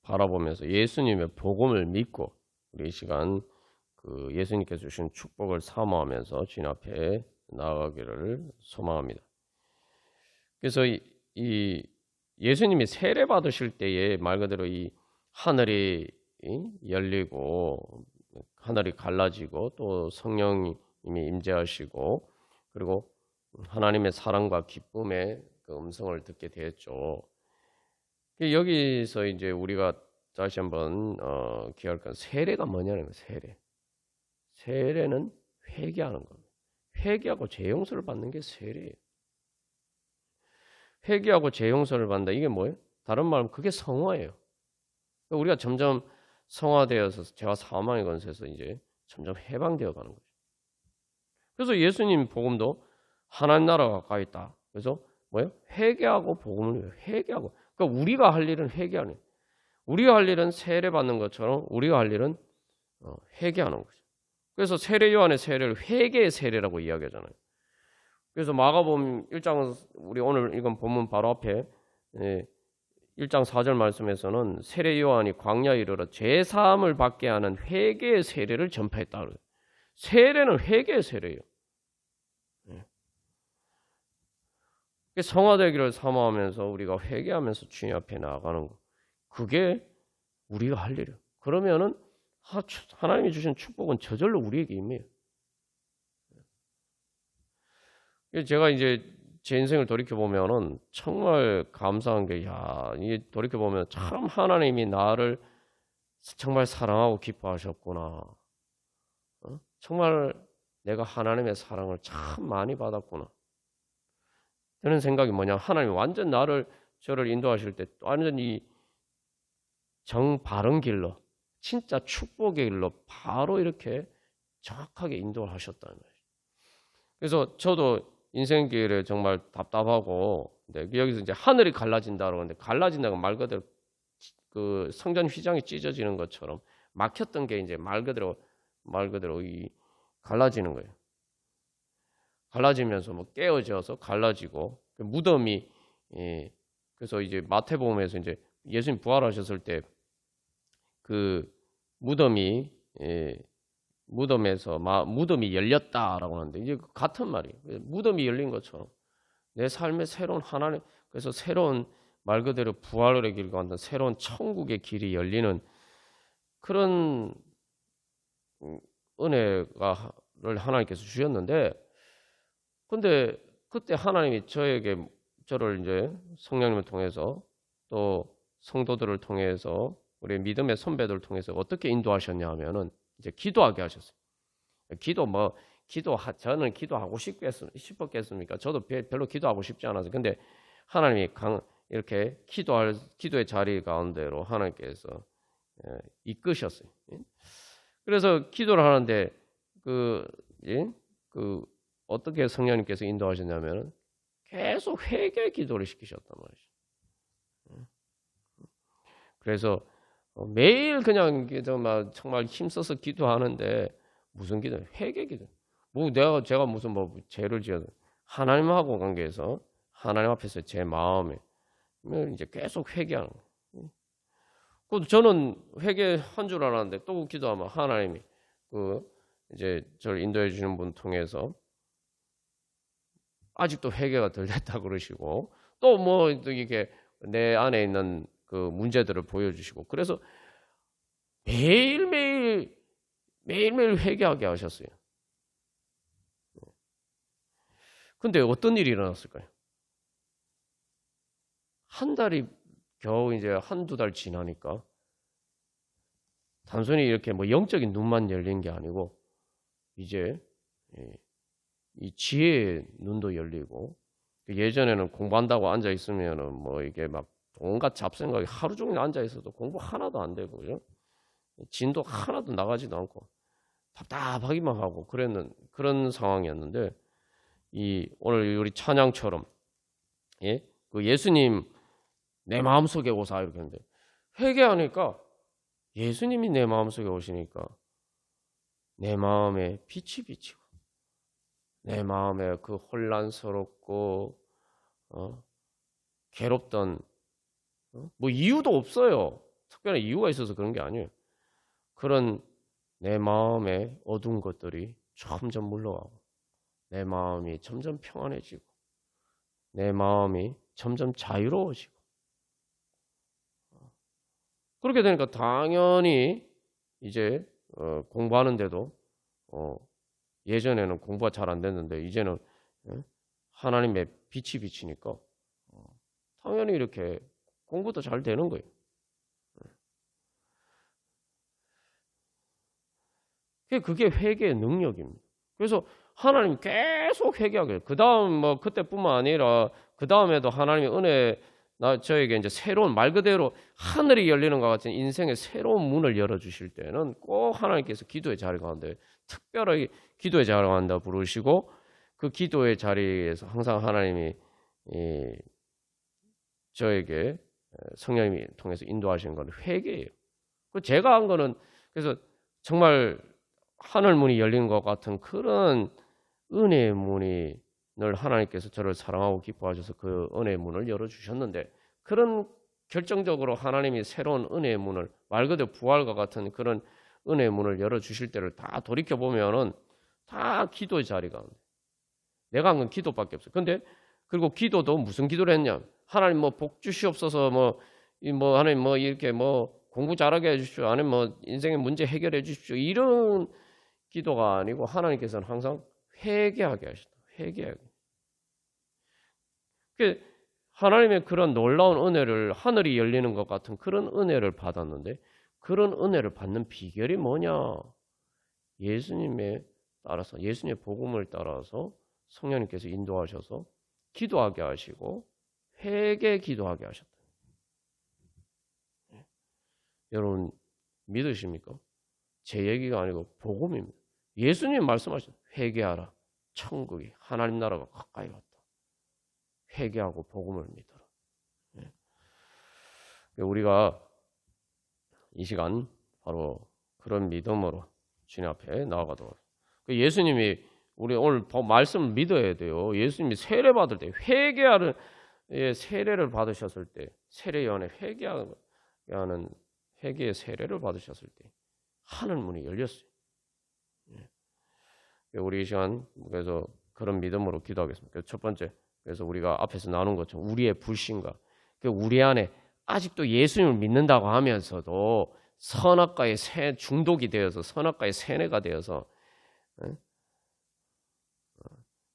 바라보면서 예수님의 복음을 믿고 우리 이 시간 그 예수님께서 주신 축복을 사모하면서 주님 앞에 나아가기를 소망합니다. 그래서 이 예수님이 세례 받으실 때에 말 그대로 이 하늘이 열리고 하늘이 갈라지고 또 성령님이 임재하시고 그리고 하나님의 사랑과 기쁨의 그 음성을 듣게 되었죠. 여기서 이제 우리가 다시 한번 기억할 건 세례가 뭐냐는 거예요. 세례. 세례는 회개하는 겁니다. 회개하고 죄 용서를 받는 게 세례예요. 회개하고 죄 용서를 받는다. 이게 뭐예요? 다른 말로 그게 성화예요. 우리가 점점 성화되어서 죄와 사망의 권세에서 이제 점점 해방되어 가는 거죠. 그래서 예수님 복음도 하나님 나라가 가까이 있다. 그래서 뭐예요? 회개하고 복음을 회개하고. 그러니까 우리가 할 일은 회개하는. 우리가 할 일은 세례 받는 것처럼 우리가 할 일은 회개하는 거죠. 그래서 세례 요한의 세례를 회개의 세례라고 이야기하잖아요. 그래서 마가복음 1장 우리 오늘 이건 본문 바로 앞에 1장 4절 말씀에서는 세례 요한이 광야에 이르러 죄 사함을 받게 하는 회개의 세례를 전파했다 그래요. 세례는 회개의 세례예요. 성화되기를 사모하면서 우리가 회개하면서 주님 앞에 나아가는 거. 그게 우리가 할 일이에요. 그러면은 하나님이 주신 축복은 저절로 우리에게 임해요. 제가 이제 제 인생을 돌이켜 보면은 정말 감사한 게, 이게 돌이켜 보면 참 하나님이 나를 정말 사랑하고 기뻐하셨구나. 정말 내가 하나님의 사랑을 참 많이 받았구나. 저는 생각이 뭐냐, 하나님이 완전 저를 인도하실 때 완전히 바른 길로, 진짜 축복의 길로 바로 이렇게 정확하게 인도를 하셨다는 거예요. 그래서 저도 인생길에 정말 답답하고, 여기서 이제 하늘이 갈라진다고 하는데, 갈라진다고 말 그대로 그 성전 휘장이 찢어지는 것처럼 막혔던 게 이제 말 그대로 갈라지는 거예요. 갈라지면서 뭐 깨어져서 갈라지고, 무덤이, 그래서 이제 마태복음에서 이제 예수님 부활하셨을 때 그 무덤이, 무덤이 열렸다라고 하는데, 이제 같은 말이에요. 무덤이 열린 것처럼 내 삶의 새로운 하나님, 그래서 새로운 말 그대로 부활의 길과 같은 새로운 천국의 길이 열리는 그런 은혜를 하나님께서 주셨는데, 근데 그때 하나님이 저를 이제 성령님을 통해서 또 성도들을 통해서 우리 믿음의 선배들을 통해서 어떻게 인도하셨냐 하면은 이제 기도하게 하셨어요. 저는 기도하고 싶었겠습니까? 저도 별로 기도하고 싶지 않아서. 근데 하나님이 이렇게 기도의 자리 가운데로 하나님께서 이끄셨어요. 그래서 기도를 하는데 어떻게 성령님께서 인도하셨냐면 계속 회개 기도를 시키셨단 말이죠. 그래서 매일 그냥 정말 힘써서 기도하는데 무슨 기도? 회개 기도. 제가 무슨 죄를 지어서 하나님하고 관계에서 하나님 앞에서 제 마음에 이제 계속 회개하는 거예요. 저는 회개한 줄 알았는데 또 기도하면 하나님이 이제 저를 인도해 주시는 분 통해서 아직도 회개가 덜 됐다 그러시고 또 이렇게 내 안에 있는 그 문제들을 보여주시고 그래서 매일매일 회개하게 하셨어요. 근데 어떤 일이 일어났을까요? 한 달이 겨우 이제 한두 달 지나니까 단순히 이렇게 영적인 눈만 열린 게 아니고 이제 이 지혜의 눈도 열리고 예전에는 공부한다고 앉아 있으면은 이게 막 온갖 잡생각이 하루 종일 앉아 있어도 공부 하나도 안 되고 그죠? 진도 하나도 나가지도 않고 답답하기만 하고 그런 상황이었는데 오늘 우리 찬양처럼 그 예수님 내 마음속에 오사 이렇게 했는데 회개하니까 예수님이 내 마음속에 오시니까 내 마음에 빛이 비치고 내 마음에 그 혼란스럽고 괴롭던 이유도 없어요. 특별한 이유가 있어서 그런 게 아니에요. 그런 내 마음에 어두운 것들이 점점 물러가고 내 마음이 점점 평안해지고 내 마음이 점점 자유로워지고 그렇게 되니까 당연히 이제 공부하는데도 예전에는 공부가 잘 안 됐는데 이제는 하나님의 빛이 비치니까 당연히 이렇게 공부도 잘 되는 거예요. 그게 회개의 능력입니다. 그래서 하나님 계속 회개하게. 그 다음 그때뿐만 아니라 그 다음에도 하나님의 은혜 저에게 이제 새로운 말 그대로 하늘이 열리는 것 같은 인생의 새로운 문을 열어주실 때는 꼭 하나님께서 기도의 자리 가운데 특별하게 기도의 자리 가운데 부르시고 그 기도의 자리에서 항상 하나님이 저에게 성령님이 통해서 인도하시는 건 회개예요. 제가 한 거는 그래서 정말 하늘 문이 열린 것 같은 그런 은혜의 문이 늘 하나님께서 저를 사랑하고 기뻐하셔서 그 은혜의 문을 열어주셨는데 그런 결정적으로 하나님이 새로운 은혜의 문을 말 그대로 부활과 같은 그런 은혜의 문을 열어주실 때를 다 돌이켜보면은 다 기도의 자리가 내가 한 건 기도밖에 없어요. 근데 그리고 기도도 무슨 기도를 했냐? 하나님 복 주시옵소서 하나님 이렇게 공부 잘하게 해주십시오. 아니면 인생의 문제 해결해 주십시오. 이런 기도가 아니고 하나님께서는 항상 회개하게 하시다. 회개하게. 하나님의 그런 놀라운 은혜를 하늘이 열리는 것 같은 그런 은혜를 받았는데 그런 은혜를 받는 비결이 뭐냐? 예수님의 복음을 따라서 성령님께서 인도하셔서 기도하게 하시고 회개 기도하게 하셨다. 여러분 믿으십니까? 제 얘기가 아니고 복음입니다. 예수님 말씀하신 회개하라. 천국이 하나님 나라가 가까이 왔다. 회개하고 복음을 믿어라. 우리가 이 시간 바로 그런 믿음으로 주님 앞에 나아가도록. 예수님이 우리 오늘 말씀을 믿어야 돼요. 예수님이 세례 받을 때 회개하는 세례를 받으셨을 때 세례요한에 회개하는 회개의 세례를 받으셨을 때 하늘 문이 열렸어요. 우리 이 시간 그래서 그런 믿음으로 기도하겠습니다. 첫 번째 그래서 우리가 앞에서 나눈 것처럼 우리의 불신과 우리 안에 아직도 예수님을 믿는다고 하면서도 선악과의 중독이 되어서 선악과의 세뇌가 되어서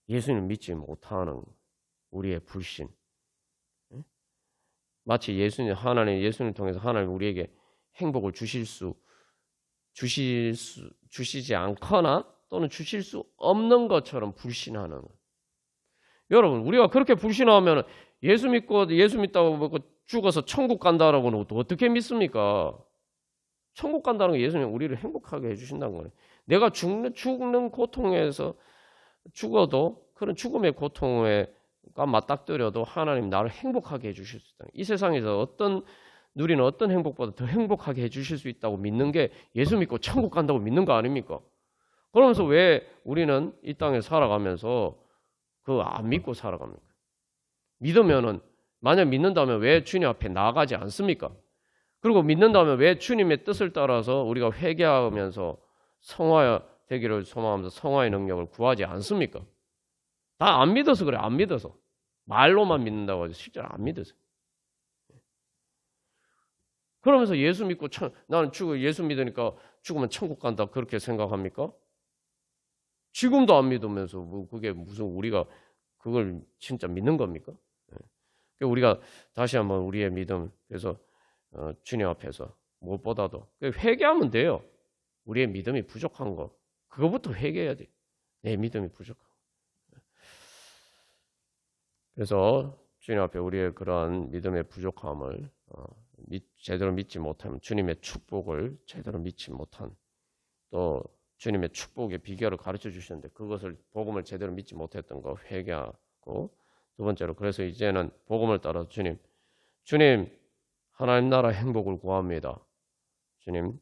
예수님을 믿지 못하는 우리의 불신. 마치 예수님을 통해서 하나님 우리에게 행복을 주시지 않거나 또는 주실 수 없는 것처럼 불신하는 거예요. 여러분, 우리가 그렇게 불신하면 예수 믿다고 믿고 죽어서 천국 간다라고는 어떻게 믿습니까? 천국 간다는 게 예수님 우리를 행복하게 해주신다는 거예요. 내가 죽는 고통에서 죽어도 그런 죽음의 고통과 맞닥뜨려도 하나님 나를 행복하게 해주실 수 있다. 이 세상에서 누리는 어떤 행복보다 더 행복하게 해주실 수 있다고 믿는 게 예수 믿고 천국 간다고 믿는 거 아닙니까? 그러면서 왜 우리는 이 땅에 살아가면서 그거 안 믿고 살아갑니까? 믿으면은 만약 믿는다면 왜 주님 앞에 나아가지 않습니까? 그리고 믿는다면 왜 주님의 뜻을 따라서 우리가 회개하면서 성화되기를 소망하면서 성화의 능력을 구하지 않습니까? 다 안 믿어서 그래. 안 믿어서. 말로만 믿는다고 하지 실제로 안 믿어서. 그러면서 예수 믿고 나는 예수 믿으니까 죽으면 천국 간다 그렇게 생각합니까? 지금도 안 믿으면서 그게 무슨 우리가 그걸 진짜 믿는 겁니까? 우리가 다시 한번 우리의 믿음, 그래서 주님 앞에서 무엇보다도 회개하면 돼요. 우리의 믿음이 부족한 거 그거부터 회개해야 돼. 내 믿음이 부족한 거. 그래서 주님 앞에 우리의 그러한 믿음의 부족함을 제대로 믿지 못하면 주님의 축복을 제대로 믿지 못한, 또 주님의 축복의 비결을 가르쳐 주셨는데 그것을 복음을 제대로 믿지 못했던 거 회개하고, 두 번째로 그래서 이제는 복음을 따라 주님 하나님 나라 행복을 구합니다. 주님,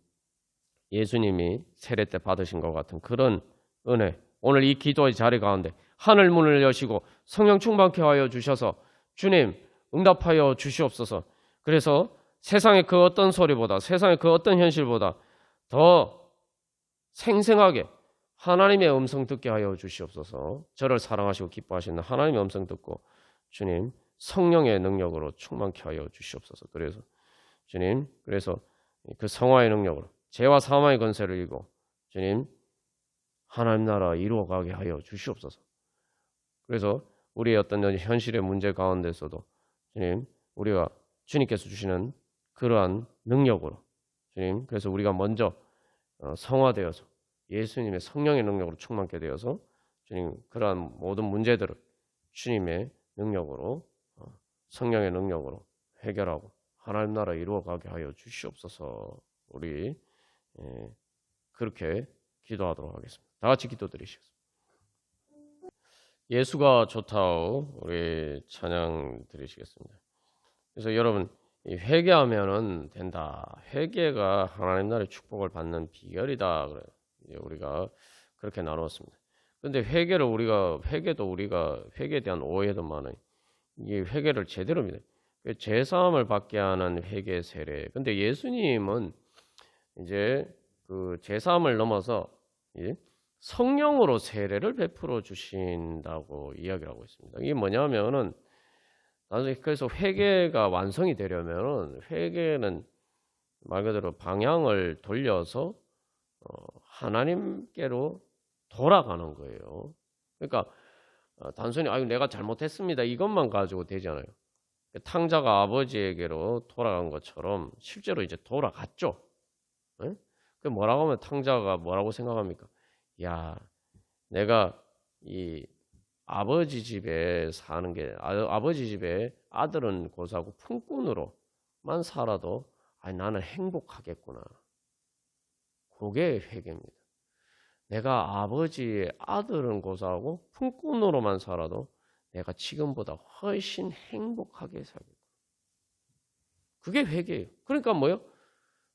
예수님이 세례 때 받으신 것 같은 그런 은혜, 오늘 이 기도의 자리 가운데 하늘 문을 여시고 성령 충만케 하여 주셔서 주님 응답하여 주시옵소서. 그래서 세상의 그 어떤 소리보다, 세상의 그 어떤 현실보다 더 생생하게 하나님의 음성 듣게 하여 주시옵소서. 저를 사랑하시고 기뻐하시는 하나님의 음성 듣고 주님 성령의 능력으로 충만케 하여 주시옵소서. 그래서 주님, 그래서 그 성화의 능력으로 죄와 사망의 권세를 이기고 주님 하나님 나라 이루어가게 하여 주시옵소서. 그래서 우리의 어떤 현실의 문제 가운데서도 주님, 우리가 주님께서 주시는 그러한 능력으로 주님, 그래서 우리가 먼저 성화되어서 예수님의 성령의 능력으로 충만케 되어서 주님 그러한 모든 문제들을 주님의 능력으로, 성령의 능력으로 해결하고 하나님 나라 이루어가게 하여 주시옵소서. 우리 그렇게 기도하도록 하겠습니다. 다 같이 기도드리시겠습니다. 예수가 좋다오 우리 찬양 드리시겠습니다. 그래서 여러분 회개하면은 된다. 회개가 하나님 나라의 축복을 받는 비결이다. 그래 우리가 그렇게 나누었습니다. 그런데 회개도 우리가 회개에 대한 오해도 많아요. 이 회개를 제대로 믿어요. 제사함을 받게 하는 회개 세례. 근데 예수님은 이제 그 제사함을 넘어서 성령으로 세례를 베풀어 주신다고 이야기를 하고 있습니다. 이게 뭐냐면은 그래서 회개가 완성이 되려면은 회개는 말 그대로 방향을 돌려서 하나님께로 돌아가는 거예요. 그러니까 단순히 내가 잘못했습니다 이것만 가지고 되지 않아요. 탕자가 아버지에게로 돌아간 것처럼 실제로 이제 돌아갔죠. 네? 그 뭐라고 하면 탕자가 뭐라고 생각합니까? 야, 내가 이 아버지 집에 사는 게 아버지 집에 아들은 고사하고 품꾼으로만 살아도 나는 행복하겠구나. 그게 회개입니다. 내가 아버지의 아들은 고사하고 품꾼으로만 살아도 내가 지금보다 훨씬 행복하게 살겠구나. 그게 회개예요. 그러니까 뭐요?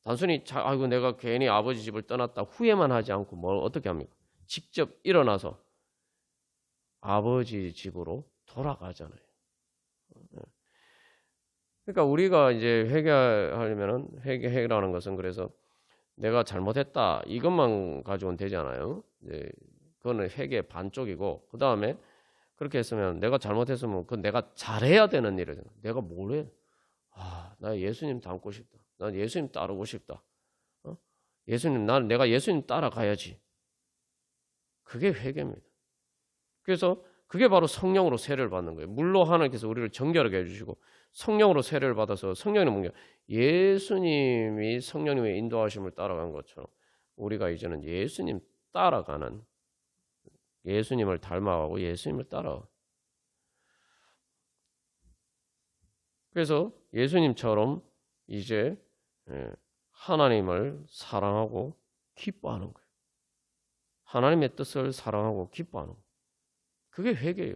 단순히 내가 괜히 아버지 집을 떠났다 후회만 하지 않고 뭘 어떻게 합니까? 직접 일어나서 아버지 집으로 돌아가잖아요. 그러니까 우리가 이제 회개하려면은 회개라는 것은 그래서 내가 잘못했다 이것만 가지고는 되지 않아요. 이제 그거는 회개의 반쪽이고 그 다음에 그렇게 했으면 내가 잘못했으면 그건 내가 잘해야 되는 일이잖아. 내가 뭘 해? 나 예수님 닮고 싶다. 난 예수님 따르고 싶다. 예수님 내가 예수님 따라가야지. 그게 회개입니다. 그래서 그게 바로 성령으로 세례를 받는 거예요. 물로 하나님께서 우리를 정결하게 해주시고 성령으로 세례를 받아서 성령의 능력, 예수님이 성령님의 인도하심을 따라간 것처럼 우리가 이제는 예수님 따라가는 예수님을 닮아가고 예수님을 따라. 그래서 예수님처럼 이제 하나님을 사랑하고 기뻐하는 거예요. 하나님의 뜻을 사랑하고 기뻐하는 거예요. 그게 회개예요.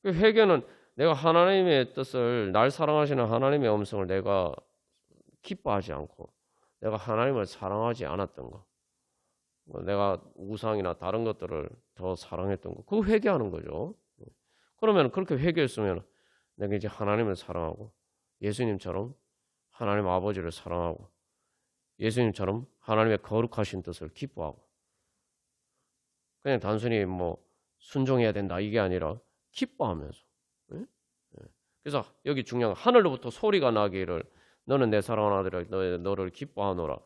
그 회개는 내가 하나님의 뜻을, 날 사랑하시는 하나님의 음성을 내가 기뻐하지 않고 내가 하나님을 사랑하지 않았던 거, 내가 우상이나 다른 것들을 더 사랑했던 거, 그거 회개하는 거죠. 그러면 그렇게 회개했으면 내가 이제 하나님을 사랑하고 예수님처럼 하나님 아버지를 사랑하고 예수님처럼 하나님의 거룩하신 뜻을 기뻐하고, 그냥 단순히 뭐 순종해야 된다 이게 아니라 기뻐하면서. 그래서 여기 중요한 건 하늘로부터 소리가 나기를 너는 내 사랑하는 아들이라 너를 기뻐하노라.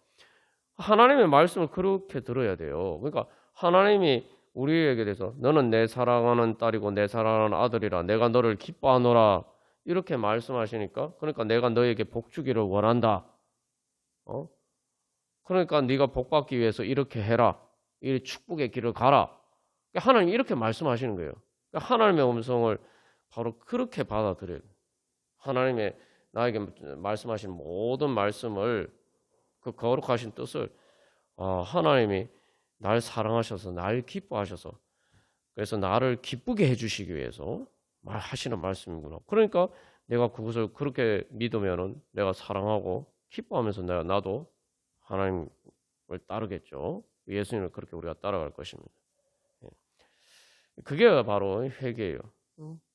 하나님의 말씀을 그렇게 들어야 돼요. 그러니까 하나님이 우리에게 대해서 너는 내 사랑하는 딸이고 내 사랑하는 아들이라 내가 너를 기뻐하노라 이렇게 말씀하시니까, 그러니까 내가 너에게 복 주기를 원한다. 그러니까 네가 복 받기 위해서 이렇게 해라. 이 축복의 길을 가라. 그러니까 하나님 이렇게 말씀하시는 거예요. 그러니까 하나님의 음성을 바로 그렇게 받아들여요. 하나님의 나에게 말씀하신 모든 말씀을, 그 거룩하신 뜻을, 하나님이 날 사랑하셔서 날 기뻐하셔서 그래서 나를 기쁘게 해주시기 위해서 하시는 말씀이구나. 그러니까 내가 그것을 그렇게 믿으면은 내가 사랑하고 기뻐하면서 나도 하나님을 따르겠죠. 예수님을 그렇게 우리가 따라갈 것입니다. 그게 바로 회개예요.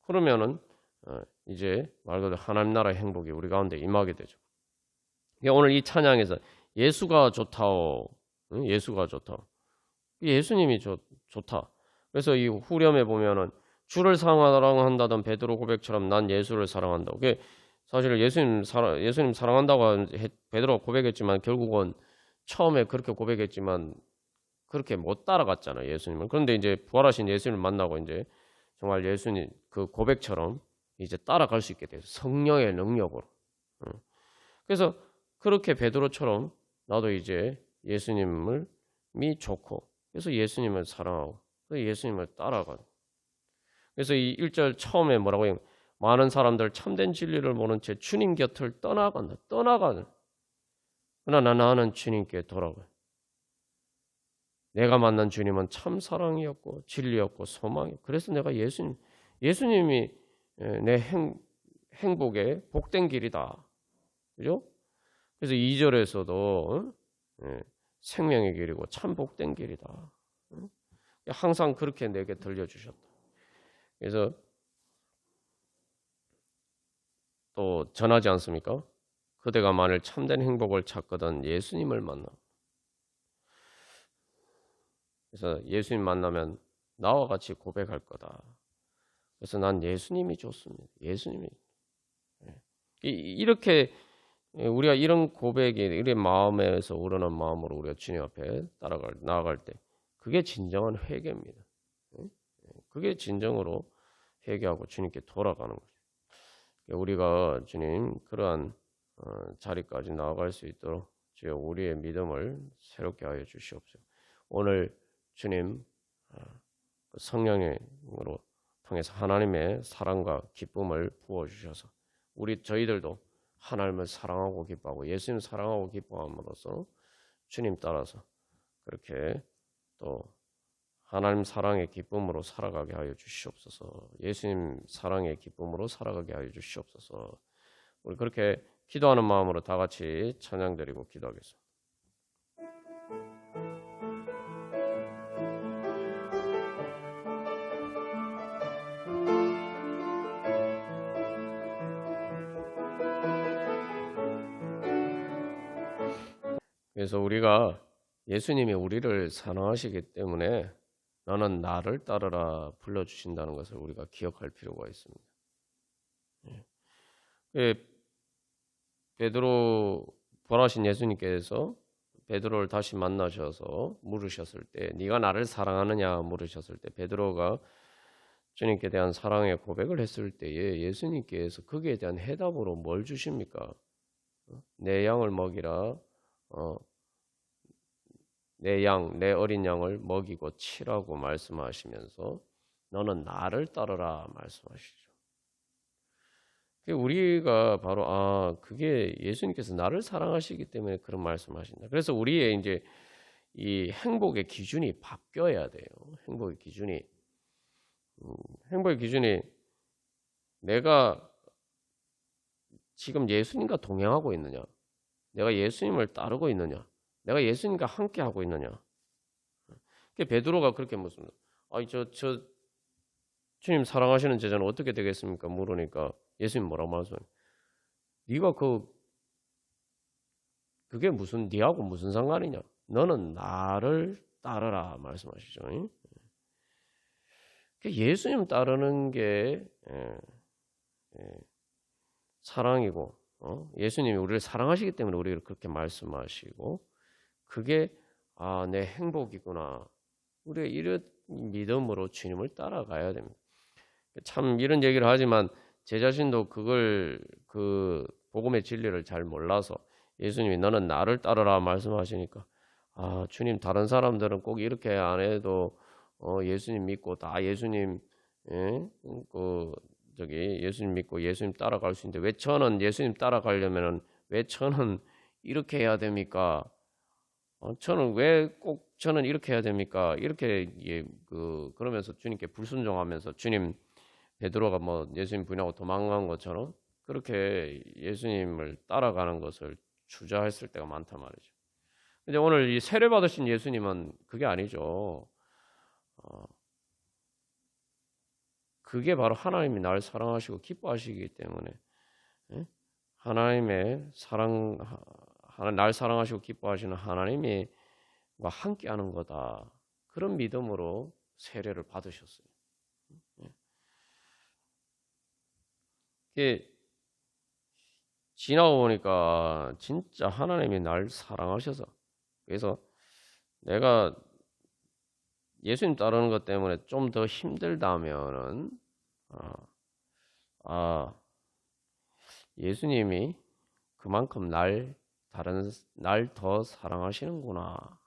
그러면은 이제 말 그대로 하나님 나라의 행복이 우리 가운데 임하게 되죠. 오늘 이 찬양에서 예수가 좋다오, 예수가 좋다. 예수님이 좋다. 그래서 이 후렴에 보면은 주를 사랑한다던 베드로 고백처럼 난 예수를 사랑한다. 그게 사실 예수님 사랑한다고 베드로가 고백했지만 결국은 처음에 그렇게 고백했지만 그렇게 못 따라갔잖아요, 예수님은. 그런데 이제 부활하신 예수님을 만나고 이제 정말 예수님 그 고백처럼 이제 따라갈 수 있게 돼서 성령의 능력으로. 그래서 그렇게 베드로처럼 나도 이제 예수님을 좋고 그래서 예수님을 사랑하고 그래서 예수님을 따라가는. 그래서 이 1절 처음에 뭐라고 해요? 많은 사람들 참된 진리를 모른 채 주님 곁을 떠나가는. 그러나 나는 주님께 돌아가요. 내가 만난 주님은 참 사랑이었고 진리였고 소망이었고, 그래서 내가 예수님이 내 행복의 복된 길이다. 그죠? 그래서 2절에서도 생명의 길이고 참 복된 길이다. 항상 그렇게 내게 들려주셨다. 그래서 또 전하지 않습니까? 그대가 만일 참된 행복을 찾거든 예수님을 만나. 그래서 예수님 만나면 나와 같이 고백할 거다. 그래서 난 예수님이 좋습니다. 예수님이. 이렇게 우리가 이런 고백이 이런 마음에서 우러난 마음으로 우리가 주님 앞에 나아갈 때 그게 진정한 회개입니다. 그게 진정으로 회개하고 주님께 돌아가는 거죠. 우리가 주님 그러한 자리까지 나아갈 수 있도록 주여 우리의 믿음을 새롭게 하여 주시옵소서. 오늘 주님 성령으로 통해서 하나님의 사랑과 기쁨을 부어주셔서 저희들도 하나님을 사랑하고 기뻐하고 예수님 사랑하고 기뻐함으로써 주님 따라서 그렇게 또 하나님 사랑의 기쁨으로 살아가게 하여 주시옵소서. 예수님 사랑의 기쁨으로 살아가게 하여 주시옵소서. 우리 그렇게 기도하는 마음으로 다 같이 찬양드리고 기도하겠습니다. 그래서 우리가 예수님이 우리를 사랑하시기 때문에 너는 나를 따르라 불러주신다는 것을 우리가 기억할 필요가 있습니다. 베드로 부활하신 예수님께서 베드로를 다시 만나셔서 물으셨을 때 네가 나를 사랑하느냐 물으셨을 때 베드로가 주님께 대한 사랑의 고백을 했을 때에 예수님께서 거기에 대한 해답으로 뭘 주십니까? 내 양을 먹이라 내 양, 내 어린 양을 먹이고 치라고 말씀하시면서 너는 나를 따르라 말씀하시죠. 우리가 바로 그게 예수님께서 나를 사랑하시기 때문에 그런 말씀하신다. 그래서 우리의 이제 이 행복의 기준이 바뀌어야 돼요. 행복의 기준이 내가 지금 예수님과 동행하고 있느냐, 내가 예수님을 따르고 있느냐, 내가 예수님과 함께 하고 있느냐. 베드로가 그렇게 묻습니다. 저 주님 사랑하시는 제자는 어떻게 되겠습니까? 물으니까 예수님 뭐라고 말씀하세요? 네가 그게 니하고 무슨 상관이냐? 너는 나를 따르라 말씀하시죠. 예수님 따르는 게 사랑이고, 예수님이 우리를 사랑하시기 때문에 우리를 그렇게 말씀하시고, 그게 내 행복이구나. 우리가 이런 믿음으로 주님을 따라가야 됩니다. 참 이런 얘기를 하지만 제 자신도 그 복음의 진리를 잘 몰라서 예수님이 너는 나를 따르라 말씀하시니까 주님 다른 사람들은 꼭 이렇게 안 해도 예수님 믿고 다 예수님 예수님 믿고 예수님 따라갈 수 있는데 왜 저는 예수님 따라가려면은 왜 저는 이렇게 해야 됩니까? 저는 왜 꼭 저는 이렇게 해야 됩니까? 이렇게 그러면서 주님께 불순종하면서 주님 베드로가 예수님 부인하고 도망간 것처럼 그렇게 예수님을 따라가는 것을 주저했을 때가 많단 말이죠. 근데 오늘 이 세례 받으신 예수님은 그게 아니죠. 그게 바로 하나님이 날 사랑하시고 기뻐하시기 때문에 하나님의 날 사랑하시고 기뻐하시는 하나님이 함께하는 거다. 그런 믿음으로 세례를 받으셨어요. 이게 지나고 보니까 진짜 하나님이 날 사랑하셔서 그래서 내가 예수님 따르는 것 때문에 좀 더 힘들다면은 예수님이 그만큼 날 더 사랑하시는구나.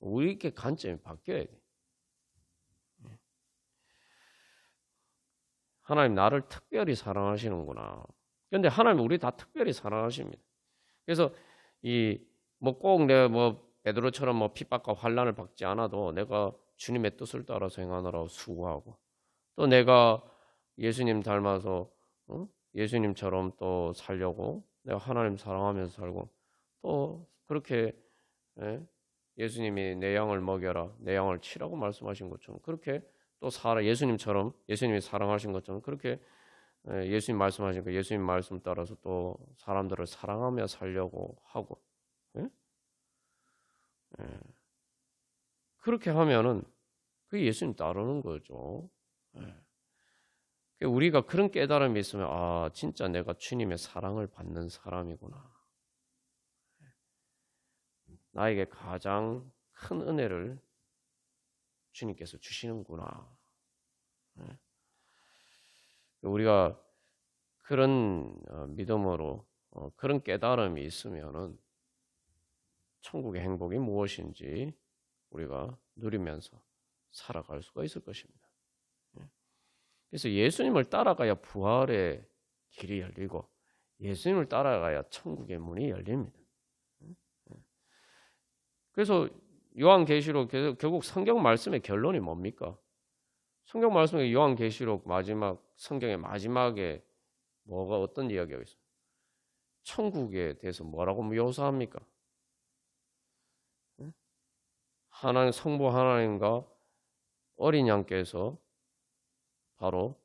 우리 이렇게 관점이 바뀌어야 돼. 하나님 나를 특별히 사랑하시는구나. 그런데 하나님 우리 다 특별히 사랑하십니다. 그래서 꼭 내가 베드로처럼 핍박과 환난을 받지 않아도 내가 주님의 뜻을 따라서 행하느라고 수고하고 또 내가 예수님 닮아서 예수님처럼 또 살려고 내가 하나님 사랑하면서 살고 또 그렇게 예수님이 내 양을 먹여라 내 양을 치라고 말씀하신 것처럼 그렇게 또 예수님처럼 예수님이 사랑하신 것처럼 그렇게 예수님 말씀하신 그 예수님 말씀 따라서 또 사람들을 사랑하며 살려고 하고 그렇게 하면은 그게 예수님 따르는 거죠. 우리가 그런 깨달음이 있으면 진짜 내가 주님의 사랑을 받는 사람이구나. 나에게 가장 큰 은혜를 주님께서 주시는구나. 우리가 그런 믿음으로 그런 깨달음이 있으면은 천국의 행복이 무엇인지 우리가 누리면서 살아갈 수가 있을 것입니다. 그래서 예수님을 따라가야 부활의 길이 열리고 예수님을 따라가야 천국의 문이 열립니다. 그래서 요한계시록 결국 성경 말씀의 결론이 뭡니까? 성경 말씀의 요한계시록 성경의 마지막에 어떤 이야기가 있어요? 천국에 대해서 뭐라고 묘사합니까? 성부 하나님과 어린 양께서 바로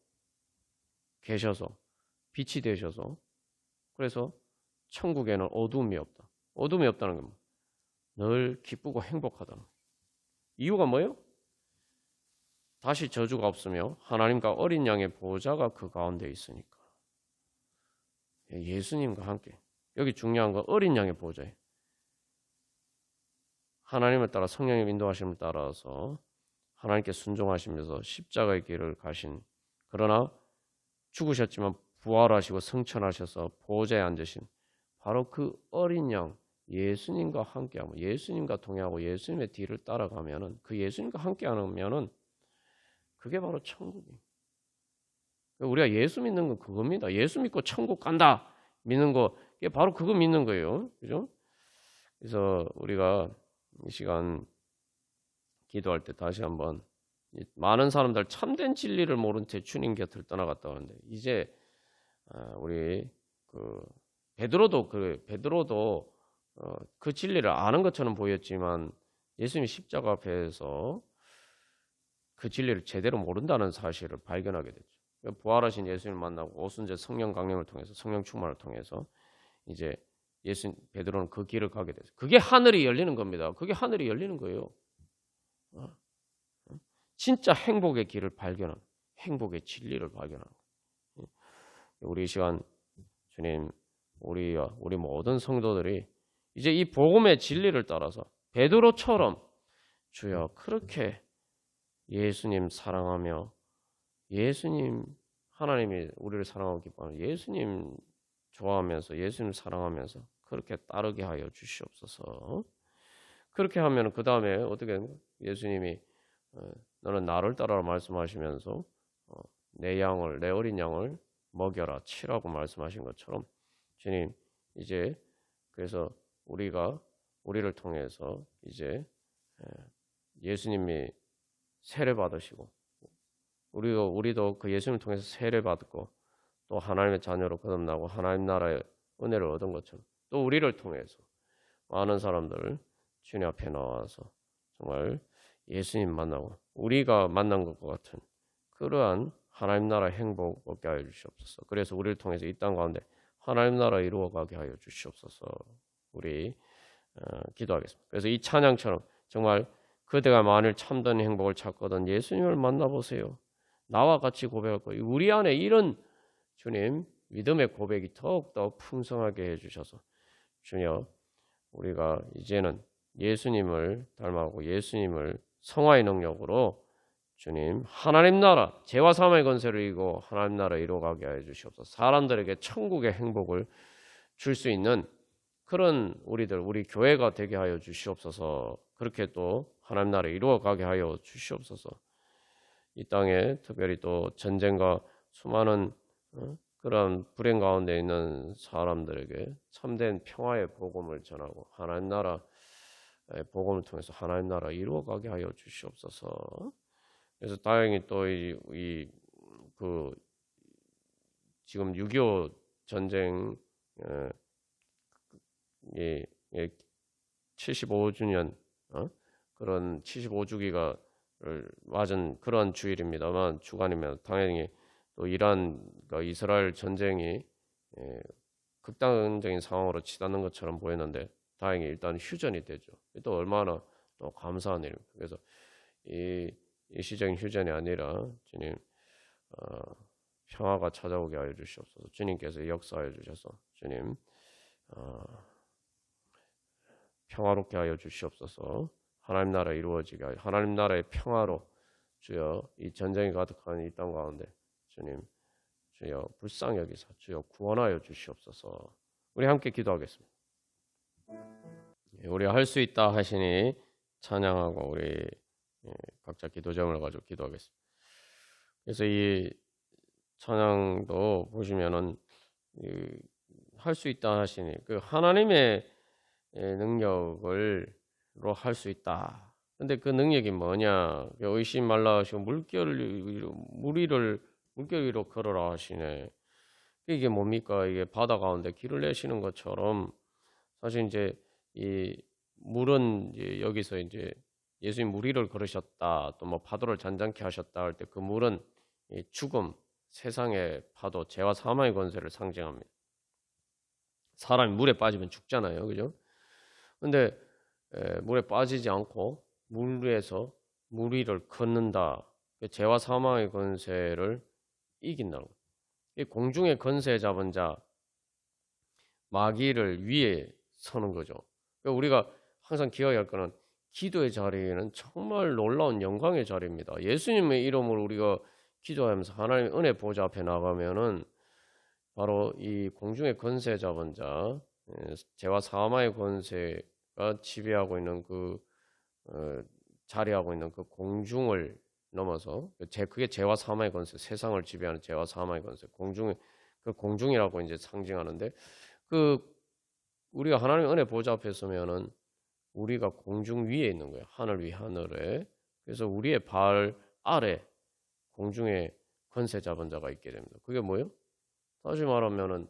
계셔서 빛이 되셔서 그래서 천국에는 어둠이 없다. 어둠이 없다는 건 늘 기쁘고 행복하다는 이유가 뭐예요? 다시 저주가 없으며 하나님과 어린 양의 보호자가 그 가운데 있으니까. 예수님과 함께. 여기 중요한 건 어린 양의 보호자예요. 하나님을 따라 성령의 인도하심을 따라서 하나님께 순종하시면서 십자가의 길을 가신 그러나 죽으셨지만 부활하시고 승천하셔서 보호자에 앉으신 바로 그 어린 양 예수님과 함께하고 예수님과 동행하고 예수님의 뒤를 따라가면은 그 예수님과 함께하면은 그게 바로 천국이에요. 우리가 예수 믿는 건 그겁니다. 예수 믿고 천국 간다 믿는 거 이게 바로 그거 믿는 거예요. 그죠? 그래서 우리가 이 시간 기도할 때 다시 한번 많은 사람들 참된 진리를 모른 채 주님 곁을 떠나갔다 하는데 이제 우리 그 베드로도 그 진리를 아는 것처럼 보였지만 예수님이 십자가 앞에서 그 진리를 제대로 모른다는 사실을 발견하게 됐죠. 부활하신 예수님을 만나고 오순절 성령 강림을 통해서 성령 충만을 통해서 이제 베드로는 그 길을 가게 됐어요. 그게 하늘이 열리는 겁니다. 그게 하늘이 열리는 거예요. 진짜 행복의 길을 발견하는, 행복의 진리를 발견하는 거예요. 우리 시간 주님, 우리 모든 성도들이 이제 이 복음의 진리를 따라서 베드로처럼 주여 그렇게 예수님 사랑하며 예수님 하나님이 우리를 사랑하고 기뻐하는 예수님 좋아하면서 예수님 사랑하면서 그렇게 따르게 하여 주시옵소서. 그렇게 하면 그 다음에 어떻게 예수님이 너는 나를 따라 말씀하시면서 내 어린 양을 먹여라 치라고 말씀하신 것처럼 주님 이제 그래서 우리를 통해서 이제 예수님이 세례 받으시고 우리도 그 예수님을 통해서 세례 받고 또 하나님의 자녀로 거듭나고 하나님 나라의 은혜를 얻은 것처럼 또 우리를 통해서 많은 사람들 주님 앞에 나와서 정말 예수님 만나고 우리가 만난 것과 같은 그러한 하나님 나라 행복 얻게 하여 주시옵소서. 그래서 우리를 통해서 이 땅 가운데 하나님 나라 이루어가게 하여 주시옵소서. 우리 기도하겠습니다. 그래서 이 찬양처럼 정말 그대가 만일 참된 행복을 찾거든 예수님을 만나보세요. 나와 같이 고백할 거예요. 우리 안에 이런 주님 믿음의 고백이 더욱더 풍성하게 해주셔서 주여 우리가 이제는 예수님을 닮아가고 예수님을 성화의 능력으로 주님 하나님 나라 죄와 사망의 권세를 이기고 하나님 나라 이루어가게 하여 주시옵소서. 사람들에게 천국의 행복을 줄 수 있는 그런 우리 교회가 되게 하여 주시옵소서. 그렇게 또 하나님 나라 이루어가게 하여 주시옵소서. 이 땅에 특별히 또 전쟁과 수많은 그런 불행 가운데 있는 사람들에게 참된 평화의 복음을 전하고 하나님 나라 복음을 통해서 하나님 나라 이루어가게 하여 주시옵소서. 그래서 다행히 또 지금 6.25 전쟁 75주년 그런 75주기가 맞은 그런 주일입니다만 주간이면 당연히 또 이란과 이스라엘 전쟁이 극단적인 상황으로 치닫는 것처럼 보였는데 다행히 일단 휴전이 되죠. 또 얼마나 또 감사한 일입니다. 그래서 이 일시적인 휴전이 아니라 주님 평화가 찾아오게 하여 주시옵소서. 주님께서 역사하여 주셔서 주님 평화롭게 하여 주시옵소서. 하나님 나라 이루어지게 하여 하나님 나라의 평화로 주여 이 전쟁이 가득한 이 땅 가운데 주님 주여 불쌍히 여기사 주여 구원하여 주시옵소서. 우리 함께 기도하겠습니다. 우리 할 수 있다 하시니 찬양하고 우리 각자 기도점을 가지고 기도하겠습니다. 그래서 이 찬양도 보시면은 할 수 있다 하시니 그 하나님의 능력으로 할 수 있다. 근데 그 능력이 뭐냐? 의심 말라 하시고 물결 위로 걸어라 하시네. 이게 뭡니까? 이게 바다 가운데 길을 내시는 것처럼 사실 이제 이 물은 이제 여기서 이제 예수님 물 위를 걸으셨다, 또 뭐 파도를 잔잔케 하셨다 할 때 그 물은 이 죽음, 세상의 파도, 죄와 사망의 권세를 상징합니다. 사람이 물에 빠지면 죽잖아요, 그죠? 근데 물에 빠지지 않고 물 위에서 물 위를 걷는다. 죄와 사망의 권세를 이긴다는 거예요. 이 공중의 권세 잡은 자 마귀를 위에 서는 거죠. 그러니까 우리가 항상 기억해야 할 거는 기도의 자리에는 정말 놀라운 영광의 자리입니다. 예수님의 이름으로 우리가 기도하면서 하나님의 은혜 보좌 앞에 나가면은 바로 이 공중의 권세 잡은 자 죄와 사망의 권세가 지배하고 있는 자리하고 있는 그 공중을 넘어서 그게 죄와 사망의 권세, 세상을 지배하는 죄와 사망의 권세, 그 공중이라고 이제 상징하는데 그 우리가 하나님의 은혜 보좌 앞에 서면은 우리가 공중 위에 있는 거예요. 하늘 위 하늘에. 그래서 우리의 발 아래 공중에 권세 잡은 자가 있게 됩니다. 그게 뭐예요? 다시 말하면은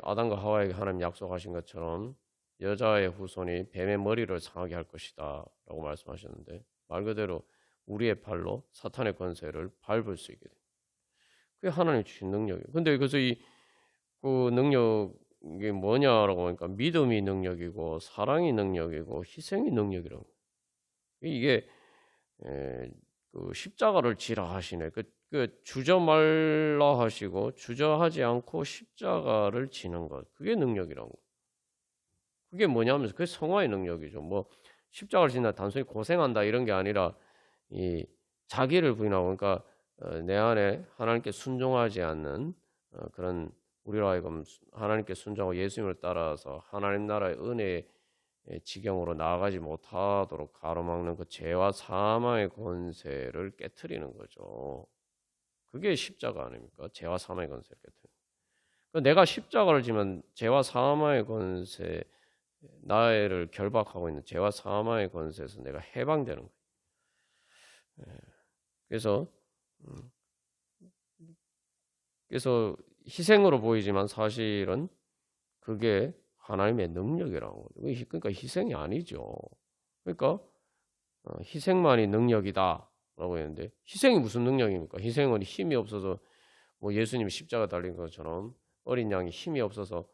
아담과 하와에게 하나님 약속하신 것처럼 여자의 후손이 뱀의 머리를 상하게 할 것이다 라고 말씀하셨는데 말 그대로 우리의 발로 사탄의 권세를 밟을 수 있게 돼요. 그게 하나님 주신 능력이에요. 근데 그래서 그 능력이 뭐냐라고 하니까 믿음이 능력이고 사랑이 능력이고 희생이 능력이라고. 이게 그 십자가를 지라 하시네. 그 주저 말라 하시고 주저하지 않고 십자가를 지는 것. 그게 능력이라고. 그게 뭐냐면 그게 성화의 능력이죠. 뭐 십자가를 진다 단순히 고생한다 이런 게 아니라 이 자기를 부인하고 그러니까 내 안에 하나님께 순종하지 않는 그런 우리로 하여금 하나님께 순종하고 예수님을 따라서 하나님 나라의 은혜의 지경으로 나아가지 못하도록 가로막는 그 죄와 사망의 권세를 깨트리는 거죠. 그게 십자가 아닙니까? 죄와 사망의 권세를 깨트리는. 내가 십자가를 지면 죄와 사망의 권세, 나를 결박하고 있는 죄와 사망의 권세에서 내가 해방되는 거예요. 그래서 희생으로 보이지만 사실은 그게 하나님의 능력이라고 거예요. 그러니까 희생이 아니죠. 그러니까 희생만이 능력이다라고 했는데 희생이 무슨 능력입니까? 희생은 힘이 없어서 뭐 예수님이 십자가 달린 것처럼 어린 양이 힘이 없어서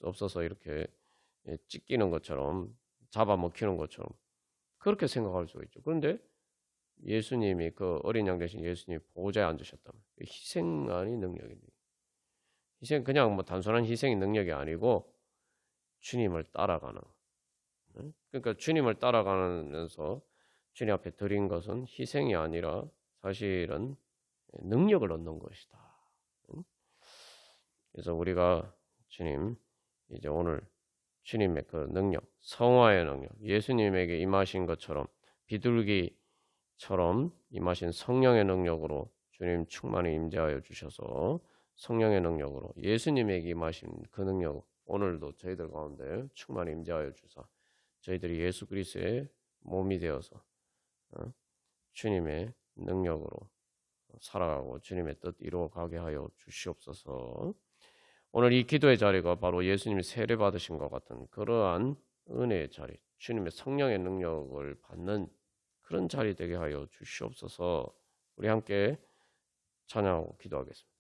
없어서 이렇게 찢기는 것처럼 잡아먹히는 것처럼 그렇게 생각할 수 있죠. 그런데 예수님이 그 어린 양 대신 예수님이 보좌에 앉으셨다면 희생만이 능력입니다. 희생 그냥 뭐 단순한 희생이 능력이 아니고 주님을 따라가는. 그러니까 주님을 따라가면서 주님 앞에 드린 것은 희생이 아니라 사실은 능력을 얻는 것이다. 그래서 우리가 주님 이제 오늘 주님의 그 능력, 성화의 능력, 예수님에게 임하신 것처럼 비둘기처럼 임하신 성령의 능력으로 주님 충만히 임재하여 주셔서 성령의 능력으로 예수님에게 임하신 그 능력 오늘도 저희들 가운데 충만히 임재하여 주사 저희들이 예수 그리스도의 몸이 되어서 주님의 능력으로 살아가고 주님의 뜻 이루어가게 하여 주시옵소서. 오늘 이 기도의 자리가 바로 예수님이 세례 받으신 것 같은 그러한 은혜의 자리, 주님의 성령의 능력을 받는 그런 자리 되게 하여 주시옵소서. 우리 함께 찬양하고 기도하겠습니다.